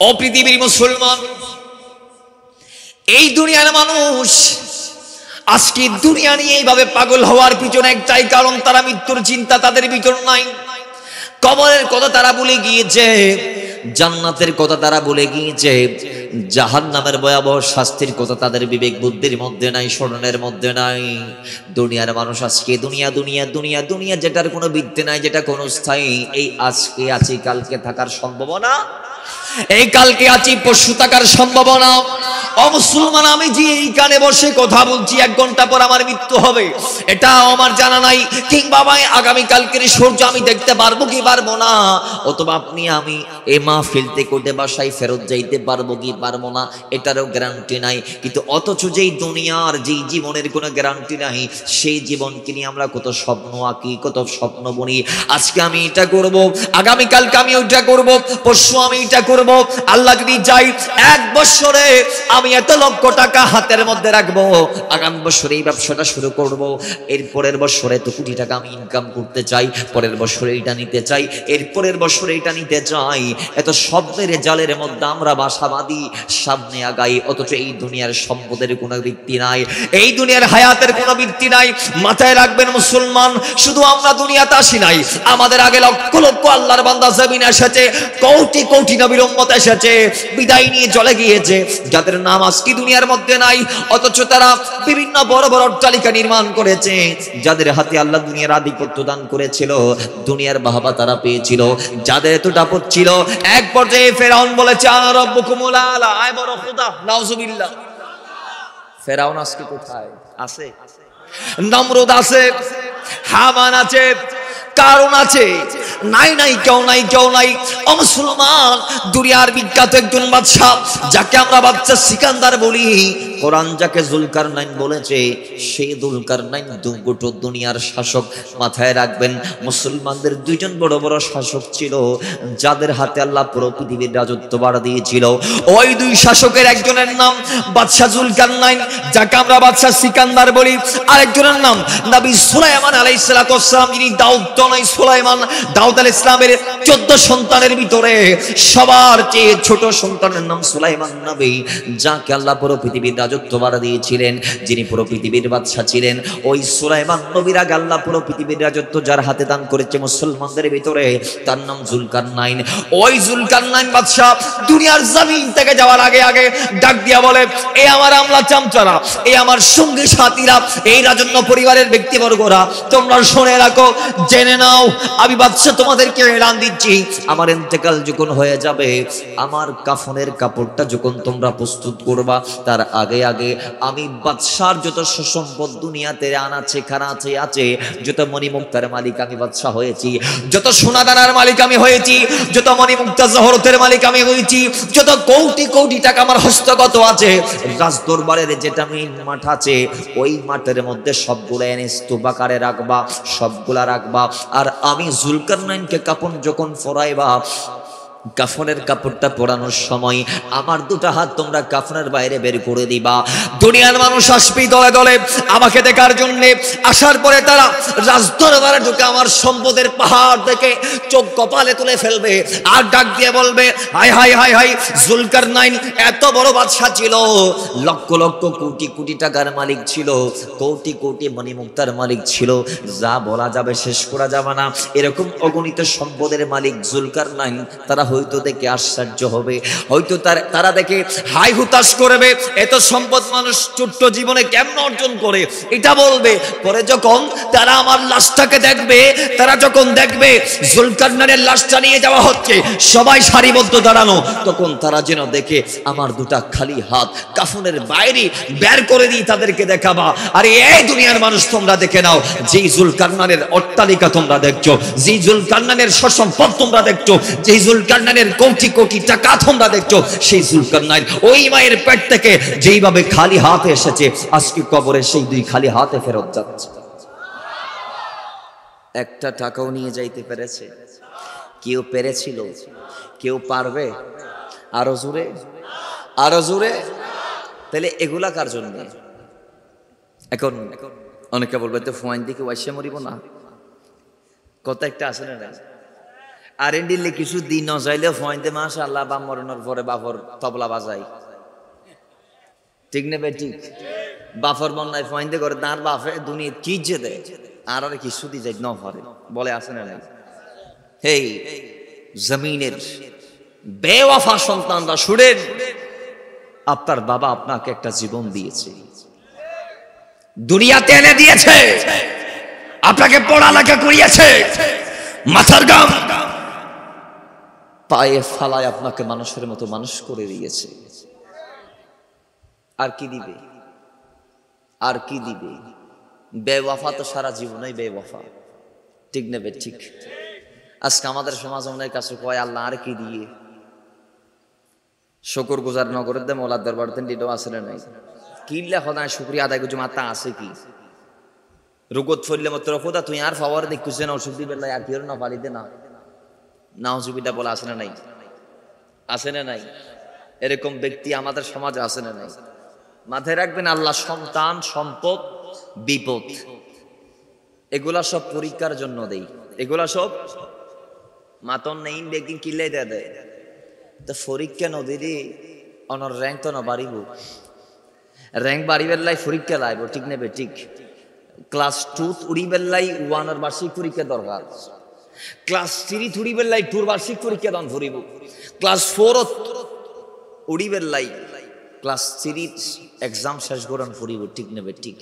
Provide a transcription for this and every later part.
ও পৃথিবীর মুসলমান, এই দুনিয়ার মানুষ আজকে দুনিয়া নিয়ে এইভাবে পাগল হওয়ার পিছনে একটাই কারণ, তারা মৃত্যুর চিন্তা তাদের ভিতর নাই। কবরের কথা তারা ভুলে গিয়েছে, জান্নাতের কথা তারা ভুলে গিয়েছে, জাহান্নামের ভয়াবহ শাস্তির কথা তাদের বিবেক বুদ্ধির মধ্যে নাই, স্মরণের মধ্যে নাই। দুনিয়ার মানুষ আজকে দুনিয়া দুনিয়া দুনিয়া দুনিয়া, যেটার কোনো ভিত্তি নাই, যেটা কোনো স্থায়ী। এই আজকে আছি, কালকে থাকার সম্ভাবনা, এই কালকে আছি পরশু থাকার সম্ভাবনা। ও মুসলমান, আমি যে এইখানে বসে কথা বলছি, 1 ঘন্টা পর আমার মৃত্যু হবে, এটা আমার জানা নাই। কিংবা আগামী কালকের সূর্য আমি দেখতে পারবো কি পারবো না, অথবা আপনি আমি এই মাহফিল থেকে উঠে বাসায় ফেরত যাইতে পারবো কি পারবো না, এটারও গ্যারান্টি নাই। কিন্তু অথচ যেই দুনিয়ার যেই জীবনের কোনো গ্যারান্টি নাই, সেই জীবনকে নিয়ে আমরা কত স্বপ্ন আঁকি, কত স্বপ্ন বুনি। আজকে আমি এটা করব, আগামী কালকে আমি ওইটা করব, পরশু আমি এটা করব। আল্লাহ যদি চাই 1 বছরে আমি এত লক্ষ টাকা হাতের মধ্যে রাখবো, আগামী বছরে এই ব্যবসাটা শুরু করব, এর পরের বছরে এত কোটি টাকা আমি ইনকাম করতে চাই, পরের বছরে এটা নিতে চাই, এর পরের বছরে এটা নিতে চাই। এত স্বপ্নের জালের মধ্যে আমরা বাসা বাঁধি, সামনে আগাই, অথচ এই দুনিয়ার সম্পদের কোনো ভিত্তি নাই, এই দুনিয়ার হায়াতের কোনো ভিত্তি নাই। মাথায় রাখবেন মুসলমান, শুধু আমরা দুনিয়াতে আসি নাই, আমাদের আগে লক্ষ লক্ষ আল্লাহর বান্দা জমিনে এসেছে, কোটি কোটি নবীর উম্মত এসেছে, বিদায় নিয়ে চলে গিয়েছে, যাদের নাম আজকে দুনিয়ার মধ্যে নাই, অথচ তারা বিভিন্ন বড় বড় অট্টালিকা নির্মাণ করেছে, যাদের হাতে আল্লাহ দুনিয়ার আধিপত্য দান করেছিল, দুনিয়ার বাহবা তারা পেয়েছিল, যাদের এত দাপট ছিল। এক পর্যায়ে ফেরাউন বলেছে আনা রাব্বুকুমুল আলা, আয় বড় খোদা, নাউজুবিল্লাহ। ফেরাউন আজকে কোথায় আছে? নমরুদ আছে, হামান আছে, কারণ আছে, নাই নাই কেউ নাই, কেউ নাই। ও মুসলমান, দুনিয়ার বিখ্যাত একজন বাদশা, যাকে আমরা বাদশা সিকান্দার বলি, কোরআন যাকে জুলকারনাইন বলেছে, সেই জুলকারনাইন দুটো দুনিয়ার শাসক। মাথায় রাখবেন মুসলমানদের 2 জন বড় বড় শাসক ছিল, যাদের হাতে আল্লাহ পুরো পৃথিবীর রাজত্ব বাড়া দিয়েছিল। ওই 2 শাসকের একজনের নাম বাদশা জুলকারনাইন, যাকে আমরা বাদশা সিকান্দার বলি। আরেকজনের নাম নবী সুলাইমান আলাইহিস সালাতু ওয়াস সালাম, যিনি দাউদ তনয় সুলাইমান। দাউদ আলাইহিস সালামের 14 সন্তানের ভিতরে সবার চেয়ে ছোট সন্তানের নাম সুলাইমান নবী, যাকে আল্লাহ পুরো পৃথিবীর রাজত্ব বাড়া দিয়েছিলেন, যিনি পুরো পৃথিবীর বাদশা ছিলেন। ওই সুলাইমান নবীর আগে আল্লাহ পুরো পৃথিবীর রাজত্ব যার হাতে দান করেছে মুসলমানদের ভিতরে, তার নাম জুলকারনাইন। ওই জুলকারনাইন বাদশা দুনিয়ার জমিন থেকে যাওয়ার আগে আগে ডাক দিয়া বলে, এ আমার আমলা চামচারা, এ আমার সঙ্গী সাথীরা, এই রাজন্য পরিবারের ব্যক্তিবর্গরা, তোমরা শুনে রাখো, জেনে নাও, আমি বাদশা তোমাদেরকে এলান দিচ্ছি, আমার ইন্তেকাল যখন হয়ে যাবে, আমার কাফনের কাপড়টা যখন তোমরা প্রস্তুত করবা, তার আগে আগে আমি বাদশার যত সম্পদ দুনিয়াতে আনাচে খানাচে আছে, যত মণিমুক্তার মালিক আমি বাদশা হয়েছি, যত সোনাদানার মালিক আমি হয়েছি, যত মণিমুক্তা জহরতের মালিক আমি হয়েছি, যত কোটি কোটি টাকা আমার হস্তগত আছে, রাজ দরবারের যেটা মেইন মাঠ আছে, ওই মাঠের মধ্যে সবগুলো এনে স্তূপাকারে রাখবা, সবগুলা রাখবা। আর আমি জুলকারনাইনকে কাফন যখন পরাইবা, কাফনের কাপড়টা পরানোর সময় আমার 2টা হাত তোমরা কাফনের বাইরে বের করে দিবা। দুনিয়ার মানুষ আসবে দলে দলে আমাকে দেখার জন্য, আসার পরে তারা রাজদরবারে ঢুকে আমার সম্পদের পাহাড় দেখে চোখ কপালে তুলে ফেলবে, আর ডাক দিয়ে বলবে, high high high high, Zulkarnain এত বড় বাদশা ছিল, লক্ষ লক্ষ কোটি কোটি টাকার মালিক ছিল, কোটি কোটি মণিমুক্তার মালিক ছিল, যা বলা যাবে শেষ করা যাবে না, এরকম অগণিত সম্পদের মালিক জুলকারনাইন। তারা হয়তো দেখে আশ্চর্য হবে, হয়তো তারা দেখে হাই হুতাশ করবে, এত সম্পদ মানুষ ছোট্ট জীবনে কেমন অর্জন করে, এটা বলবে। পরে যখন তারা আমার লাশটাকে দেখবে, তারা যখন দেখবে জুলকারনাইনের লাশটা নিয়ে যাওয়া হচ্ছে, সবাই সারিবদ্ধ দাঁড়ানো, তখন তারা যেন দেখে আমার 2টা খালি হাত কাফনের বাইরে বের করে দিয়ে তাদেরকে দেখাবা। আরে এই দুনিয়ার মানুষ, তোমরা দেখে নাও, যেই জুলকারনাইনের অট্টালিকা তোমরা দেখছো, যেই জুলকারনাইনের সম্পদ তোমরা দেখছো, যেই জুলকারনাইনের কোটি কোটি টাকা তোমরা দেখছো, সেই জুলকারনাইন ওই মায়ের পেট থেকে যেইভাবে খালি হাতে এসেছে, আজকে কবরে সেই 2 খালি হাতে ফেরত যাচ্ছে। একটা টাকাও নিয়ে যাইতে পেরেছে? কেউ পেরেছিল? কেউ পারবে? আরো জোরে, আরো জোরে। তাহলে এগুলা কার জন্য? এখন অনেকে বলবে, তো ফোন দিকে ওয়াইসে মরিব না, কথা একটা আছে না? আর এন্ডিলে কিছু দিন নজাইলে ফয়েন্টে মাশাআল্লাহ বাপ মরণের পরে বাপর তবলা বাজাই ঠিক নেবে ঠিক বাপর বন্যায় ফয়েন্টে করে তার বাপে দুনিয়া কি যে দেয় আর আর কিছু দি যাই ন পারে বলে আসে না নাই হেই জমিনের বেওয়াফা সন্তানরা শুনেন আপনার বাবা আপনাকে একটা জীবন দিয়েছে দুনিয়াতে এনে দিয়েছে আপনাকে পড়ালেখা করিয়েছে মাথার গাম পায়ে ফালায় আপনাকে মানুষের মতো মানুষ করে দিয়েছে আর কি দিবে আর কি দিবে বেওয়াফা তো সারা জীবনই বেওয়াফা ঠিক নেবে ঠিক আজকে আমাদের সমাজ অনেক কাছে কয় আল্লাহ আর কি দিয়ে শুকর গুজার নগরের দে মোলার দরবার তেন দিতেও আসলে নাই কিল্লা খোদায় শুক্রিয়া আদায় করছি মাত্রা আছে কি রুগত ফরলে মাত্র খোদা তুই আর ফাওয়ার দেখছিস না ওষুধ দিবে আর কি না পারিতে না নাউজুবিল্লাহ বলা আসে না নাই আসে না নাই এরকম ব্যক্তি আমাদের সমাজে আসে না নাই মাথায় রাখবেন আল্লাহ সন্তান সম্পদ বিপদ এগুলা সব পরীক্ষার জন্য দেই এগুলা সব মাতন নেই বেগিন কিল্লাই দেয় তো পরীক্ষা নদীরে অনর র্যাঙ্ক তো না বাড়িব র্যাঙ্ক বাড়িবের লাই পরীক্ষা লাইব ঠিক নেবে ঠিক ক্লাস 2 উড়িবের লাই 1 এর বার্ষিক পরীক্ষা দরকার ক্লাস 3 উড়িবের লাই 2 বার্ষিক পরীক্ষা দান করিব ক্লাস 4 উড়িবের লাই ক্লাস 3 এক্সাম শেষ করান করিব ঠিক নেবে ঠিক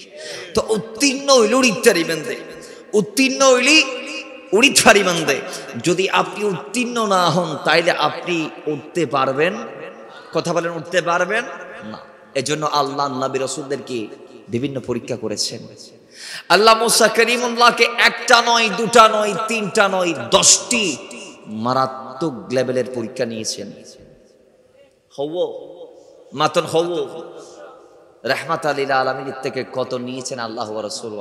তো উত্তীর্ণ হইল উড়িতারি বেন্দে উত্তীর্ণ হইলি উড়িত পারিবেন দে যদি আপনি উত্তীর্ণ না হন তাইলে আপনি উঠতে পারবেন কথা বলেন উঠতে পারবেন না এজন্য আল্লাহ নবী রাসূলদেরকে বিভিন্ন পরীক্ষা করেছেন আল্লাহ মুসা করিমুল্লাহকে একটা নয় দুটা নয় তিনটা নয় 10টি মারাত্মক লেভেলের পরীক্ষা নিয়েছেন হওয়া মাতন হওয়া রাহমাতাল লিল আলামিন থেকে কত নিয়েছেন আল্লাহ ওয়া রাসূল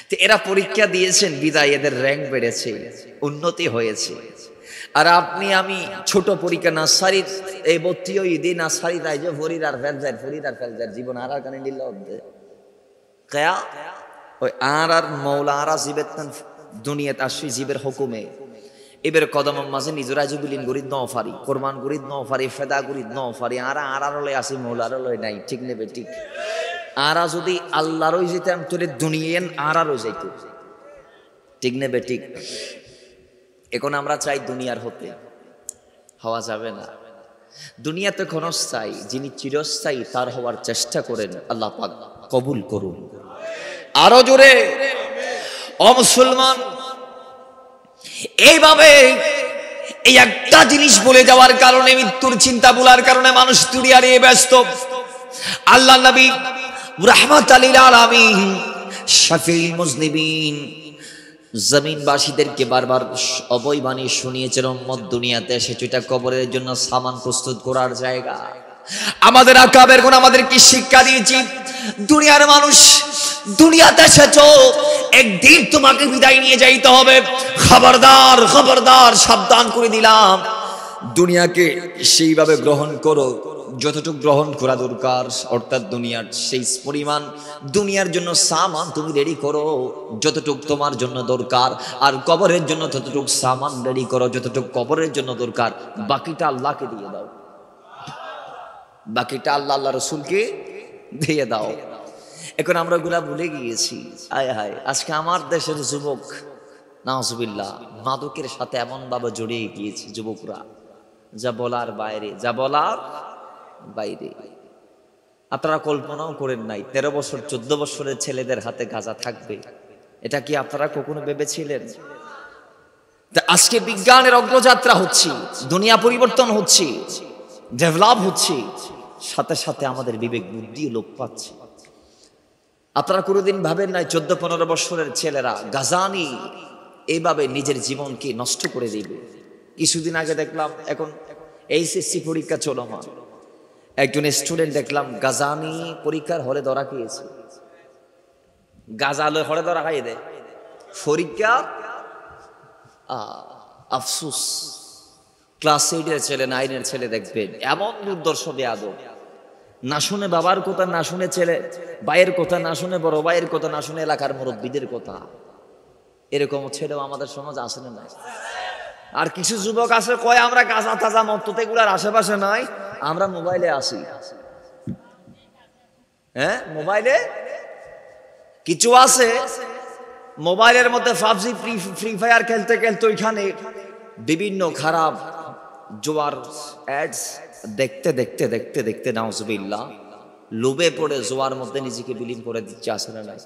তো এরা পরীক্ষা দিয়েছেন বিদায় এদের র্যাঙ্ক বেড়েছে উন্নতি হয়েছে আর আপনি আমি ছোট পরীক্ষা নার্সারির এই বত্তিও ঈদে নার্সারি তাই যে ফরির আর ফেলজার জীবন আর কানে নিল কেয়া ওই আর মৌলা আর জীবের দুনিয়াত আসি জীবের হুকুমে এবার কদমের মাঝে নিজরা জুবিলিন গরিদ ন ফারি কোরবান গরিদ ন ফারি ফেদা গরিদ ন ফারি আর লয় আসি মৌলার লয় নাই ঠিক নেবে ঠিক আরা যদি আল্লাহরই যেতাম তোরে দুনিয়ান আরও যাইত ঠিক নেবে ঠিক এখন আমরা চাই দুনিয়ার হতে হওয়া যাবে না দুনিয়াতে ক্ষণস্থায়ী যিনি চিরস্থায়ী তার হওয়ার চেষ্টা করেন আল্লাহ পাক কবুল করুন আরো জোরে ও মুসলমান এইভাবে এই একটা জিনিস বলে যাওয়ার কারণে মৃত্যুর চিন্তা বলার কারণে মানুষ দুনিয়ার এ ব্যস্ত আল্লাহ নবী রাহমাতাল লিল আলামিন শাফিউল মুজনিবিন জমিনবাসীদেরকে বারবার অবৈ বাণী শুনিয়েছেন উম্মত দুনিয়াতে এসেছে কবরের জন্য সামান প্রস্তুত করার জায়গা আমাদের আকাবের কোন আমাদের কি শিক্ষা দিয়েছি দুনিয়ার মানুষ দুনিয়াতে এসেছো একদিন তোমাকে বিদায় নিয়ে যাইতে হবে খবরদার খবরদার সাবধান করে দিলাম দুনিয়াকে সেইভাবে গ্রহণ করো যতটুকু গ্রহণ করা দরকার অর্থাৎ দুনিয়ার সেই পরিমাণ দুনিয়ার জন্য সামান তুমি রেডি করো যতটুকু তোমার জন্য দরকার আর কবরের জন্য ততটুকু সামান রেডি করো যতটুকু কবরের জন্য দরকার বাকিটা আল্লাহকে দিয়ে দাও বাকিটা আল্লাহ রাসূলকে দিয়ে দাও এখন আমরা ওগুলা ভুলে গিয়েছি আয় হায় আজকে আমার দেশের যুবক নাউজুবিল্লাহ মাদকের সাথে এমন ভাবে জড়িয়ে গিয়েছে যুবকরা যা বলার বাইরে যা বলার বাইরে আপনারা কল্পনাও করেন নাই 13 বছর 14 বছরের ছেলেদের হাতে গাঁজা থাকবে এটা কি আপনারা কখনো ভেবেছিলেন আজকে বিজ্ঞানের অগ্রযাত্রা হচ্ছে দুনিয়া পরিবর্তন হচ্ছে ডেভেলপ হচ্ছে সাথে সাথে আমাদের বিবেক বুদ্ধি লোপ পাচ্ছে আপনারা কোনোদিন ভাবেন নাই 14-15 বছরের ছেলেরা গাজানি এইভাবে নিজের জীবনকে নষ্ট করে দিবে কিছুদিন আগে দেখলাম এখন এইচএসসি পরীক্ষা চলমান একজন স্টুডেন্ট দেখলাম গাজানি পরীক্ষার হলে ধরা খেয়েছে গাজালে হলে ধরা খাইয়ে দেয় পরীক্ষা আফসোস ক্লাস 8 এর ছেলে 9 এর ছেলে দেখবেন এমন দুর্দর্শ বেয়াদব না শুনে বাবার কথা না শুনে ছেলে ভাইয়ের কথা না শুনে বড় ভাইয়ের কথা না শুনে এলাকার মুরব্বীদের কথা এরকম ছেলেও আমাদের সমাজ আসে না আর কিছু যুবক আছে কয় আমরা কাঁচা তাজা মত্ততে এগুলার আশেপাশে নাই, আমরা মোবাইলে আসি। হ্যাঁ, মোবাইলে কিছু আছে মোবাইলের মধ্যে পাবজি ফ্রি ফায়ার খেলতে খেলতে ওইখানে বিভিন্ন খারাপ জোয়ার অ্যাডস দেখতে দেখতে দেখতে দেখতে নাউজুবিল্লাহ লোভে পড়ে জোয়ার মধ্যে নিজেকে বিলীন করে দিচ্ছে, আসে না নাই?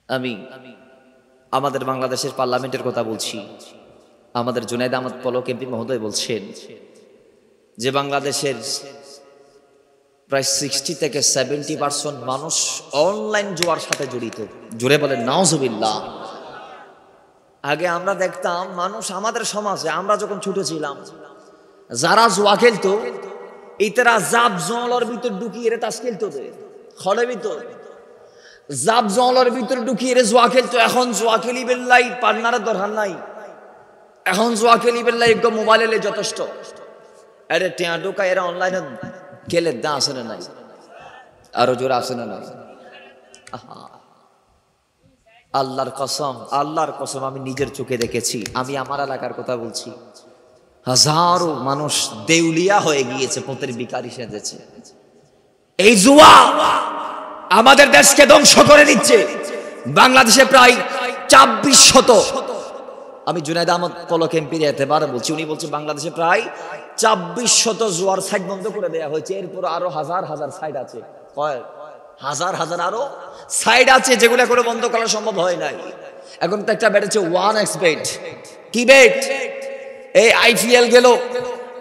আমি আমাদের বাংলাদেশের পার্লামেন্টের কথা বলছি। আমাদের জুনায়েদ আহমদ পলক এমপি মহোদয় বলছেন যে বাংলাদেশের প্রায় 60 থেকে 70% মানুষ অনলাইন জুয়ার সাথে জড়িত। জোরে বলেন নাউজুবিল্লাহ। আগে আমরা দেখতাম মানুষ আমাদের সমাজে, আমরা যখন ছোট ছিলাম, যারা জুয়া খেলতো ইতারা জাপ জলের ভিতর ঢুকিয়ে রে তাস খেলতো, খলের ভিতর জাপ জলের ভিতর ঢুকিয়ে রে জুয়া খেলতো। এখন জুয়া খেলি বেল্লাই পার্টনারের দরকার নাই, এখন জুয়া খেলি বেল্লাই একদম মোবাইলে যথেষ্ট। আরে টিয়া ঢোকা এরা অনলাইনে খেলে দা আসে না নাই? আরো জোর আসে না নাই? আল্লাহর কসম, আল্লাহর কসম, আমি নিজের চোখে দেখেছি। আমি আমার এলাকার কথা বলছি, হাজারো মানুষ দেউলিয়া হয়ে গিয়েছে, পথের ভিখারি সেজেছে। এই জুয়া আমাদের দেশকে ধ্বংস করে দিচ্ছে। বাংলাদেশে প্রায় 2400, আমি জুনায়েদ আহমদ পলক এমপির এতেবারে বলছি, উনি বলছে বাংলাদেশে প্রায় 2400 জুয়ার সাইট বন্ধ করে দেওয়া হয়েছে। এরপর আরো হাজার হাজার সাইট আছে, কয় হাজার হাজার আরো সাইট আছে যেগুলো করে বন্ধ করা সম্ভব হয় নাই। এখন তো একটা বেড়েছে 1x বেট। কি বেট? এই আইপিএল গেল,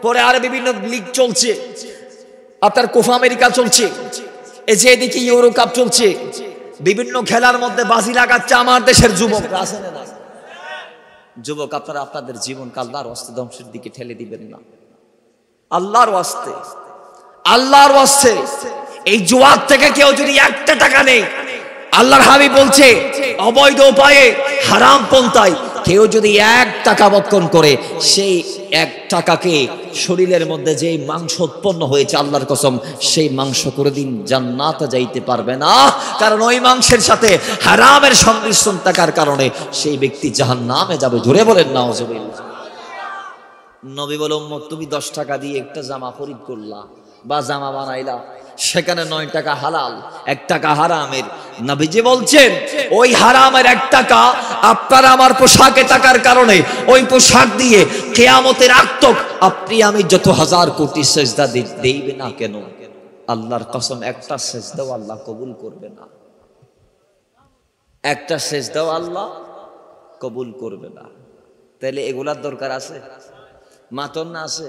পরে আর বিভিন্ন লিগ চলছে, আপনার কোপা আমেরিকা চলছে, এই যে এদিকে ইউরো কাপ চলছে, বিভিন্ন খেলার মধ্যে বাজি লাগাচ্ছে আমার দেশের যুবক। যুবক, আপনারা আপনাদের জীবনকে আল্লাহর ওয়াস্তে ধ্বংসের দিকে ঠেলে দিবেন না। আল্লাহর ওয়াস্তে, আল্লাহর ওয়াস্তে এই জুয়ার থেকে কেউ যদি 1 টাকা নেই, আল্লাহর হাবিব বলছে অবৈধ উপায়ে হারাম পন্থায় কেউ যদি 1 টাকা বক্ষণ করে, সেই 1 টাকাকে শরীরের মধ্যে যে মাংস উৎপন্ন হয়েছে, আল্লাহর কসম সেই মাংস কোনোদিন জান্নাতে যাইতে পারবে না। কারণ ওই মাংসের সাথে হারামের সংমিশ্রণ থাকার কারণে সেই ব্যক্তি জাহান্নামে যাবে। জোরে বলেন নাউজুবিল্লাহ। নবী বলে উম্মত, তুমি 10 টাকা দিয়ে একটা জামা খরিদ করলা বা জামা বানাইলা, সেখানে 9 টাকা হালাল, 1 টাকা হারামের। নবীজি বলছেন ওই হারামের 1 টাকা আপনার আমার পোশাকে টাকার কারণে ওই পোশাক দিয়ে কিয়ামতের আগ তক আপনি আমি যত হাজার কোটি সেজদা দেইবে না কেন, আল্লাহর কসম একটা সেজদাও আল্লাহ কবুল করবে না। একটা সেজদাও আল্লাহ কবুল করবে না। তাহলে এগুলার দরকার আছে? মাতন না আছে?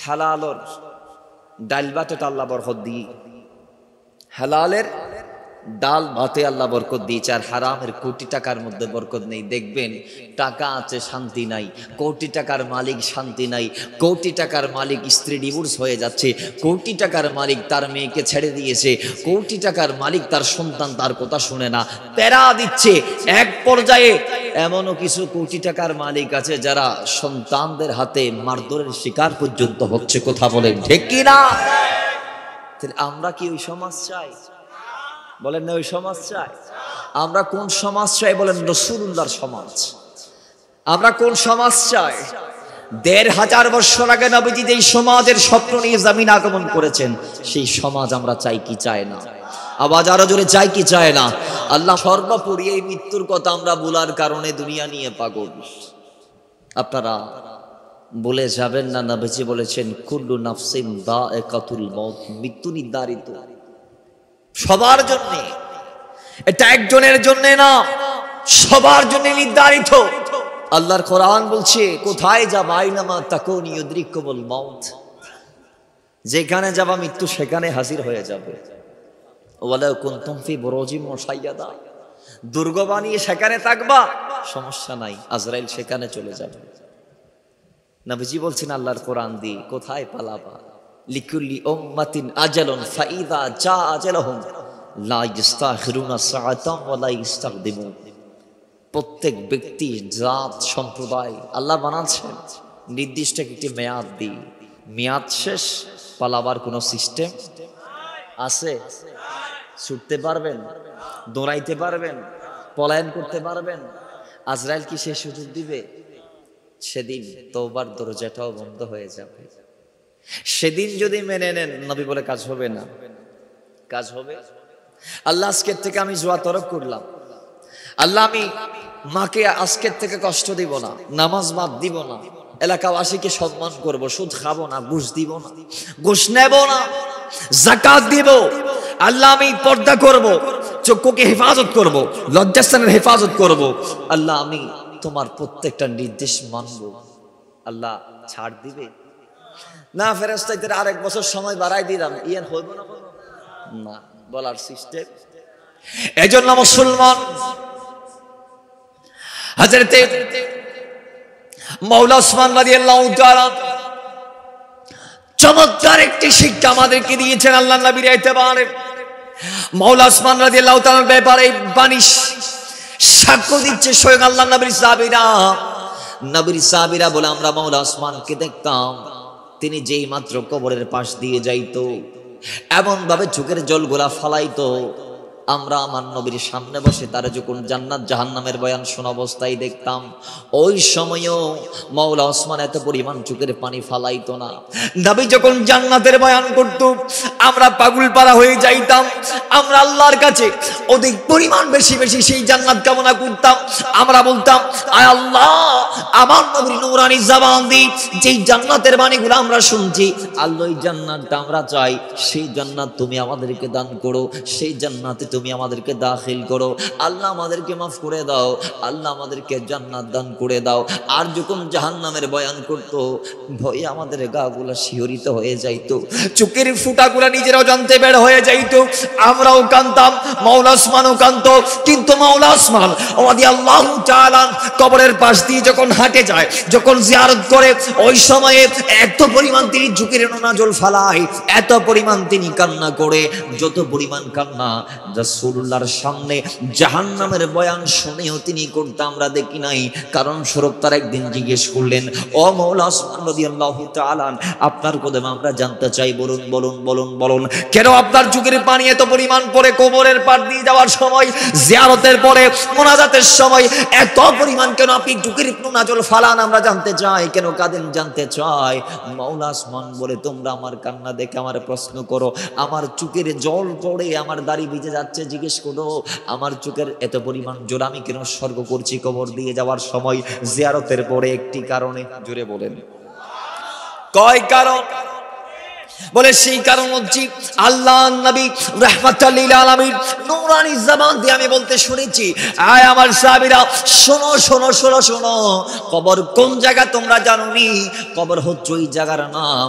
হালালর ডাল ভাতে আল্লাহ বরকত দিই, হালালের ডাল ভাতে আল্লাহ বরকত দিয়েছে। আর হারামের কোটি টাকার মধ্যে বরকত নেই। দেখবেন টাকা আছে শান্তি নাই, কোটি টাকার মালিক শান্তি নাই, কোটি টাকার মালিক স্ত্রী ডিভোর্স হয়ে যাচ্ছে, কোটি টাকার মালিক তার মেয়েকে ছেড়ে দিয়েছে, কোটি টাকার মালিক তার সন্তান তার কথা শুনে না, প্যারা দিচ্ছে। এক পর্যায়ে এমনও কিছু কোটি টাকার মালিক আছে যারা সন্তানদের হাতে মারধরের শিকার পর্যন্ত হচ্ছে। কথা বলেন ঠিক কি না? তাহলে আমরা কি ওই সমাজ চাই? বলেন না, ওই সমাজ চাই? আমরা কোন সমাজ চাই বলেন? রাসূলুল্লাহর সমাজ। আমরা কোন সমাজ চাই? 1500 বছর আগে নবীজি যেই সমাজের স্বপ্ন নিয়ে জমিন আগমন করেছেন, সেই সমাজ আমরা চাই কি চাই না? আওয়াজ আরো জোরে, চাই কি চাই না? আল্লাহ সর্বোপরি এই মৃত্যুর কথা আমরা বলার কারণে দুনিয়া নিয়ে পাগল। আপনারা বলে যাবেন না, নবীজি বলেছেন কুল্লু নাফসিন যায়কাতুল মউত, মৃত্যু নির্ধারিত সবার জন্য। এটা একজনের জন্য না, সবার জন্য নির্ধারিত। আল্লাহর কোরআন বলছে কোথায় যাবা আইনামা তাকুনু ইউদরিকুমুল মাউত, যেখানে যাবা মৃত্যু সেখানে হাজির হয়ে যাবে। ওয়ালাউ কুনতুম ফি বুরুজিম মুশাইয়াদা, দুর্গ বানিয়ে সেখানে থাকবা, সমস্যা নাই, আজরাইল সেখানে চলে যাবে। নবীজি বলছেন আল্লাহর কোরআন দিয়ে কোথায় পালাবা? লিকুল্লি উম্মাতিন আজালুন ফাইযা জা আজালুহুম লা ইস্তাখিরুনা সাআতান ওয়া লা ইস্তাকদিমুন। প্রত্যেক ব্যক্তি, জাত, সম্প্রদায় আল্লাহ বানাচ্ছেন নির্দিষ্ট একটি মেয়াদ দিয়ে। মেয়াদ শেষ, পালাবার কোনো সিস্টেম আছে? ছুটতে পারবেন? দৌড়াইতে পারবেন? পলায়ন করতে পারবেন? আজরাইল কি সে সুযোগ দিবে? সেদিন তওবার দরজাটাও বন্ধ হয়ে যাবে। সেদিন যদি মেনে নেন, নবী বলে কাজ হবে না, কাজ হবে। আল্লাহ আজকের থেকে আমি জুয়া তরক করলাম, আল্লাহ আমি মাকে আজকের থেকে কষ্ট দিব না, নামাজ বাদ দিব না, এলাকাবাসীকে সম্মান করব, সুদ খাবো না, ঘুষ দিব না, ঘুষ নেব না, যাকাত দিব, আল্লাহ আমি পর্দা করব, চক্ষুকে হেফাজত করব, লজ্জাস্থানের হেফাজত করব, আল্লাহ আমি তোমার প্রত্যেকটা নির্দেশ মানব। আল্লাহ ছাড় দিবে না? ফেরেশতাদের আরেক বছর সময় বাড়াই দিলাম, ইয়ান হইব না? না, বলার সিস্টেম। এজন্য মুসলমান হযরতে মাওলা ওসমান রাদিয়াল্লাহু তাআলা চমৎকার একটি শিক্ষা আমাদেরকে দিয়েছেন আল্লাহর নবীর এতেবারে। মাওলা ওসমান রাদিয়াল্লাহু তাআলার ব্যাপারে বাণী সাক্ষ্য দিচ্ছে স্বয়ং আল্লাহর নবীর সাহাবীরা। নবীর সাহাবীরা বলে আমরা মাওলা ওসমানকে দেখতাম, তিনি যেই মাত্র কবরের পাশ দিয়ে যাইতো এমন ভাবে চোখের জলগুলা ফালাইতো, আমরা আমার নবীর সামনে বসে তারা যখন জান্নাত জাহান্নামের বয়ান শোনা অবস্থায় দেখতাম, ওই সময়ও মাওলা ওসমান এত পরিমাণ চোখের পানি ফালাইতো না। নবী যখন জান্নাতের বয়ান করত আমরা পাগল পারা হয়ে যাইতাম, আমরা আল্লাহর কাছে অধিক পরিমাণ বেশি বেশি সেই জান্নাত কামনা করতাম। আমরা বলতাম, আয় আল্লাহ, আমার নবীর নূরানি জবান দিয়ে যেই জান্নাতের বাণীগুলো আমরা শুনছি, আল্লাহ এই জান্নাতটা আমরা চাই, সেই জান্নাত তুমি আমাদেরকে দান করো, সেই জান্নাতে তুমি আমাদেরকে দাখিল করো, আল্লাহ আমাদেরকে মাফ করে দাও, আল্লাহ আমাদেরকে জান্নাত দান করে দাও। আর যখন জাহান্নামের বয়ান করতো, ভয়ে আমাদের গাগুলা শিহরিত হয়ে যাইতো, চোখের ফুটাগুলা নিজের অজান্তে বের হয়ে যাইতো, আমরাও কাঁদতাম, মাওলা ওসমানও কাঁদতো। কিন্তু মাওলা ওসমান রাদিয়াল্লাহু তাআলা কবরের পাশ দিয়ে যখন হাঁটে যায়, যখন জিয়ারত করে, ওই সময়ে এত পরিমাণ তিনি চোখের নোনা জল ফালায়, এত পরিমাণ তিনি কান্না করে, যত পরিমাণ কান্না রাসূলুল্লাহর সামনে জাহান্নামের বয়ান শুনেও তিনি করতে আমরা দেখি নাই। কারণ স্বরূপ তার একদিন জিজ্ঞেস করলেন, ও মাওলা ওসমান রাদিয়াল্লাহু তাআলা, আপনার কদমে আমরা জানতে চাই, বলুন বলুন বলুন বলুন, কেন আপনার চোখের পানি এত পরিমাণ পরে কবরের পার দিয়ে যাওয়ার সময়, জিয়ারতের পরে, মোনাজাতের সময় এত পরিমাণ কেন আপনি চোখের নোনা জল ফালান? আমরা জানতে চাই, কেন কাঁদেন জানতে চাই। মাওলা ওসমান বলে, তোমরা আমার কান্না দেখে আমার প্রশ্ন করো, আমার চোখের জল পড়ে আমার দাড়ি ভিজে যাচ্ছে, জিজ্ঞেস করো আমার চোখের এত পরিমাণ জল আমি কেন স্বর্গ করছি কবর দিয়ে যাওয়ার সময়, জিয়ারতের পরে? একটি কারণে। জোরে বলেন, কয় কারণ? বলে সেই কারণ হচ্ছে আল্লাহ নবী রাহমাতাল লিল আলামিন নূরানি জবান দিয়ে আমি বলতে শুনেছি, আয় আমার সাহাবীরা, শোনো শোনো শোনো শোনো, কবর কোন জায়গা তোমরা জানো নি? কবর হচ্ছে ওই জায়গার নাম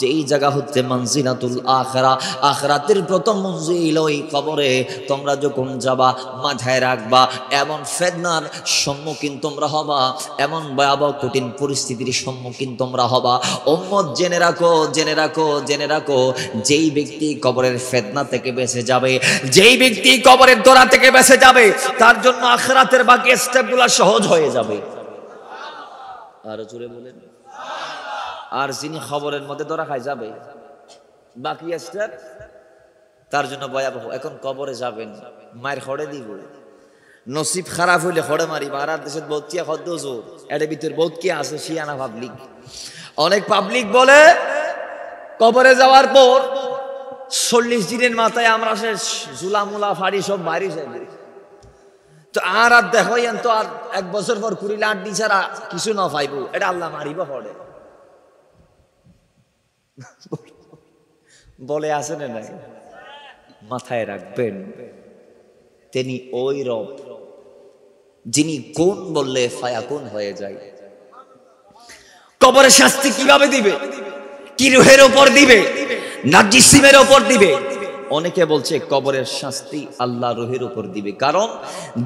যেই জায়গা হচ্ছে মানজিলাতুল আখিরা, আখিরাতের প্রথম মঞ্জিল ওই কবরে। তোমরা যখন যাবা মাথায় রাখবা, এমন ফেতনার সম্মুখীন তোমরা হবা, এমন ভয়াবহ কঠিন পরিস্থিতির সম্মুখীন তোমরা হবা। উম্মত জেনে রাখো, জেনে রাখো, জেনে রাখো, যেই ব্যক্তি কবরের ফিতনা থেকে বেঁচে যাবে, যেই ব্যক্তি কবরের দোরা থেকে বেঁচে যাবে, তার জন্য আখিরাতের বাকি স্টেপগুলো সহজ হয়ে যাবে। আর জোরে বলেন। আর যিনি খবরের মধ্যে ধরা খাই যাবে, বাকি স্টেপ তার জন্য ভয়াবহ। এখন কবরে যাবেন, মায়ের খড়ে দিব, নসিব খারাপ হইলে খড়ে মারিব। আর দেশের বহুত কি খদ্দ জোর, এর ভিতর বহুত কি আছে শিয়ানা পাবলিক। অনেক পাবলিক বলে কবরে যাওয়ার পর 40 দিনের মাথায় আমরা সে জুলামুলা ফাড়ি সব বাড়ি যাবে। তো আর দেখো, তো আর 1 বছর পর কুড়িলে 8 দিন ছাড়া কিছু না পাইব, এটা আল্লাহ মারিব পড়ে বলে আছে না নাই? মাথায় রাখবেন, তিনি ওই রব যিনি কোন বললে ফায়াকুন হয়ে যায়। কবরের শাস্তি কিভাবে দিবে? কি রুহের উপর দিবে না জিসিমের উপর দিবে? অনেকে বলছে কবরের শাস্তি আল্লাহ রুহের উপর দিবে, কারণ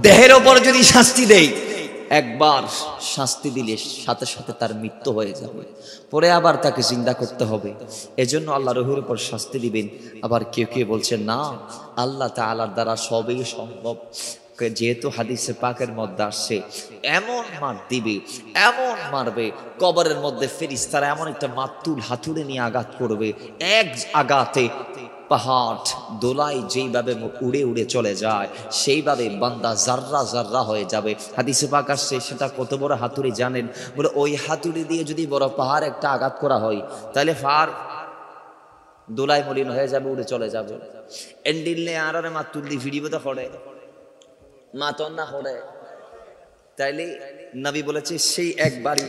দেহের উপর যদি শাস্তি দেই, একবার শাস্তি দিলে সাথে সাথে তার মৃত্যু হয়ে যাবে, পরে আবার তাকে জিন্দা করতে হবে। এজন্য আল্লাহ রুহের উপর শাস্তি দিবেন। আবার কেউ কেউ বলছে না, আল্লাহ তাআলার দ্বারা সবই সম্ভব, যেহেতু হাদিসে পাকের মধ্যে আসছে এমন মার দিবে, এমন মারবে, কবরের মধ্যে ফেরেশতারা এমন একটা মাতুল হাতুড়ে নিয়ে আঘাত করবে, এক আঘাতে পাহাড় দোলাই যেইভাবে উড়ে উড়ে চলে যায় সেইভাবে বান্দা জাররা জাররা হয়ে যাবে। হাদিসে পাক আসছে সেটা কত বড় হাতুড়ি জানেন? বলে ওই হাতুড়ি দিয়ে যদি বড় পাহাড় একটা আঘাত করা হয় তাহলে পাহাড় দোলাই মলিন হয়ে যাবে, উড়ে চলে যাবে। এন্ডিলে আর মাতুল্লি ভিডিও তো করে মাতন না করে, তাইলে নবী বলেছে সেই একবারই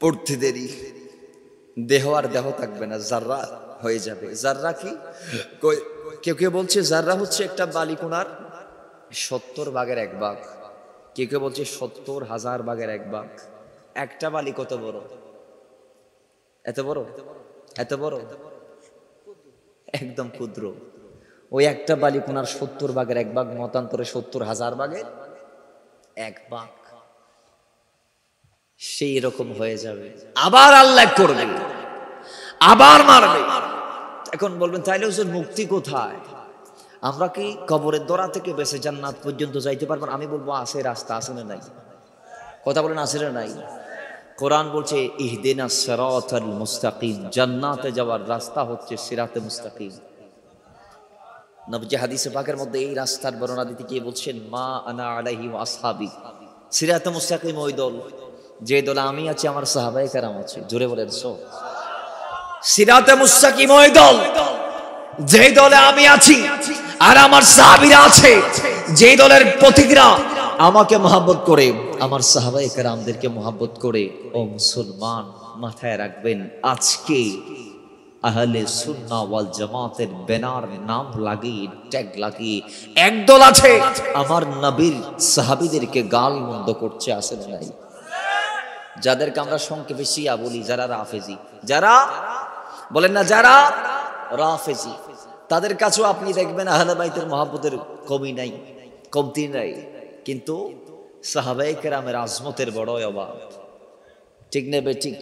পড়তে দেরি দেহ আর দেহ থাকবে না, জাররা হয়ে যাবে। জাররা কি? কেউ কেউ বলছে জাররা হচ্ছে একটা বালিকোনার 70 ভাগের 1 ভাগ, কেউ কেউ বলছে 70,000 ভাগের 1 ভাগ। একটা বালি কত বড়? এত বড়, এত বড়, একদম ক্ষুদ্র। ওই একটা বালিকোনার 70 ভাগের 1 ভাগ মতান্তরে 70,000 ভাগের 1 ভাগ, সেই রকম হয়ে যাবে। আবার আল্লাহ করবে, আবার মারবে। এখন বলবেন তাইলে হুজুর মুক্তি কোথায়? আমরা কি কবরের দরা থেকে বেঁচে জান্নাত পর্যন্ত যাইতে পারবো? আমি বলবো আছে, রাস্তা আছে না নাই? কথা বলেন আছে না নাই? কোরআন বলছে ইহদিনাস সিরাতাল মুস্তাকিম, জান্নাতে যাওয়ার রাস্তা হচ্ছে সিরাতে মুস্তাকিম। নবী হাদিসে পাকের মধ্যে এই রাস্তার বর্ণনা দিতে গিয়ে বলছেন মা আনা আলাইহি ওয়া আসহাবি। সিরাতে মুস্তাকিম ওই দল যে দলে আমি আছি, আমার সাহাবায়ে কেরাম আছে। জোরে বলেন সিরাতে মুস্তাকিম ওই দল যে দলে আমি আছি আর আমার সাহাবীরা আছে, যে দলের পথিকরা আমাকে মহব্বত করে, আমার সাহাবায়ে কেরামদেরকে মহব্বত করে। ও মুসলমান, মাথায় রাখবেন আজকে আহলে সুন্নাহ ওয়াল জামাতের ব্যানার নাম লাগিয়ে ট্যাগ লাগিয়ে একদল আছে আমার নবীর সাহাবীদেরকে গালমন্দ করছে, আছে না নাই? যাদেরকে আমরা সংক্ষেপে শিয়া বলি, যারা রাফেজি, যারা বলেন না, যারা রাফেজি, তাদের কাছেও আপনি দেখবেন আহলে বাইতের মহব্বতের কমি নাই, কমতি নাই, কিন্তু সাহাবায়ে কেরামের আজমতের বড় অভাব। ঠিক নেবে? ঠিক।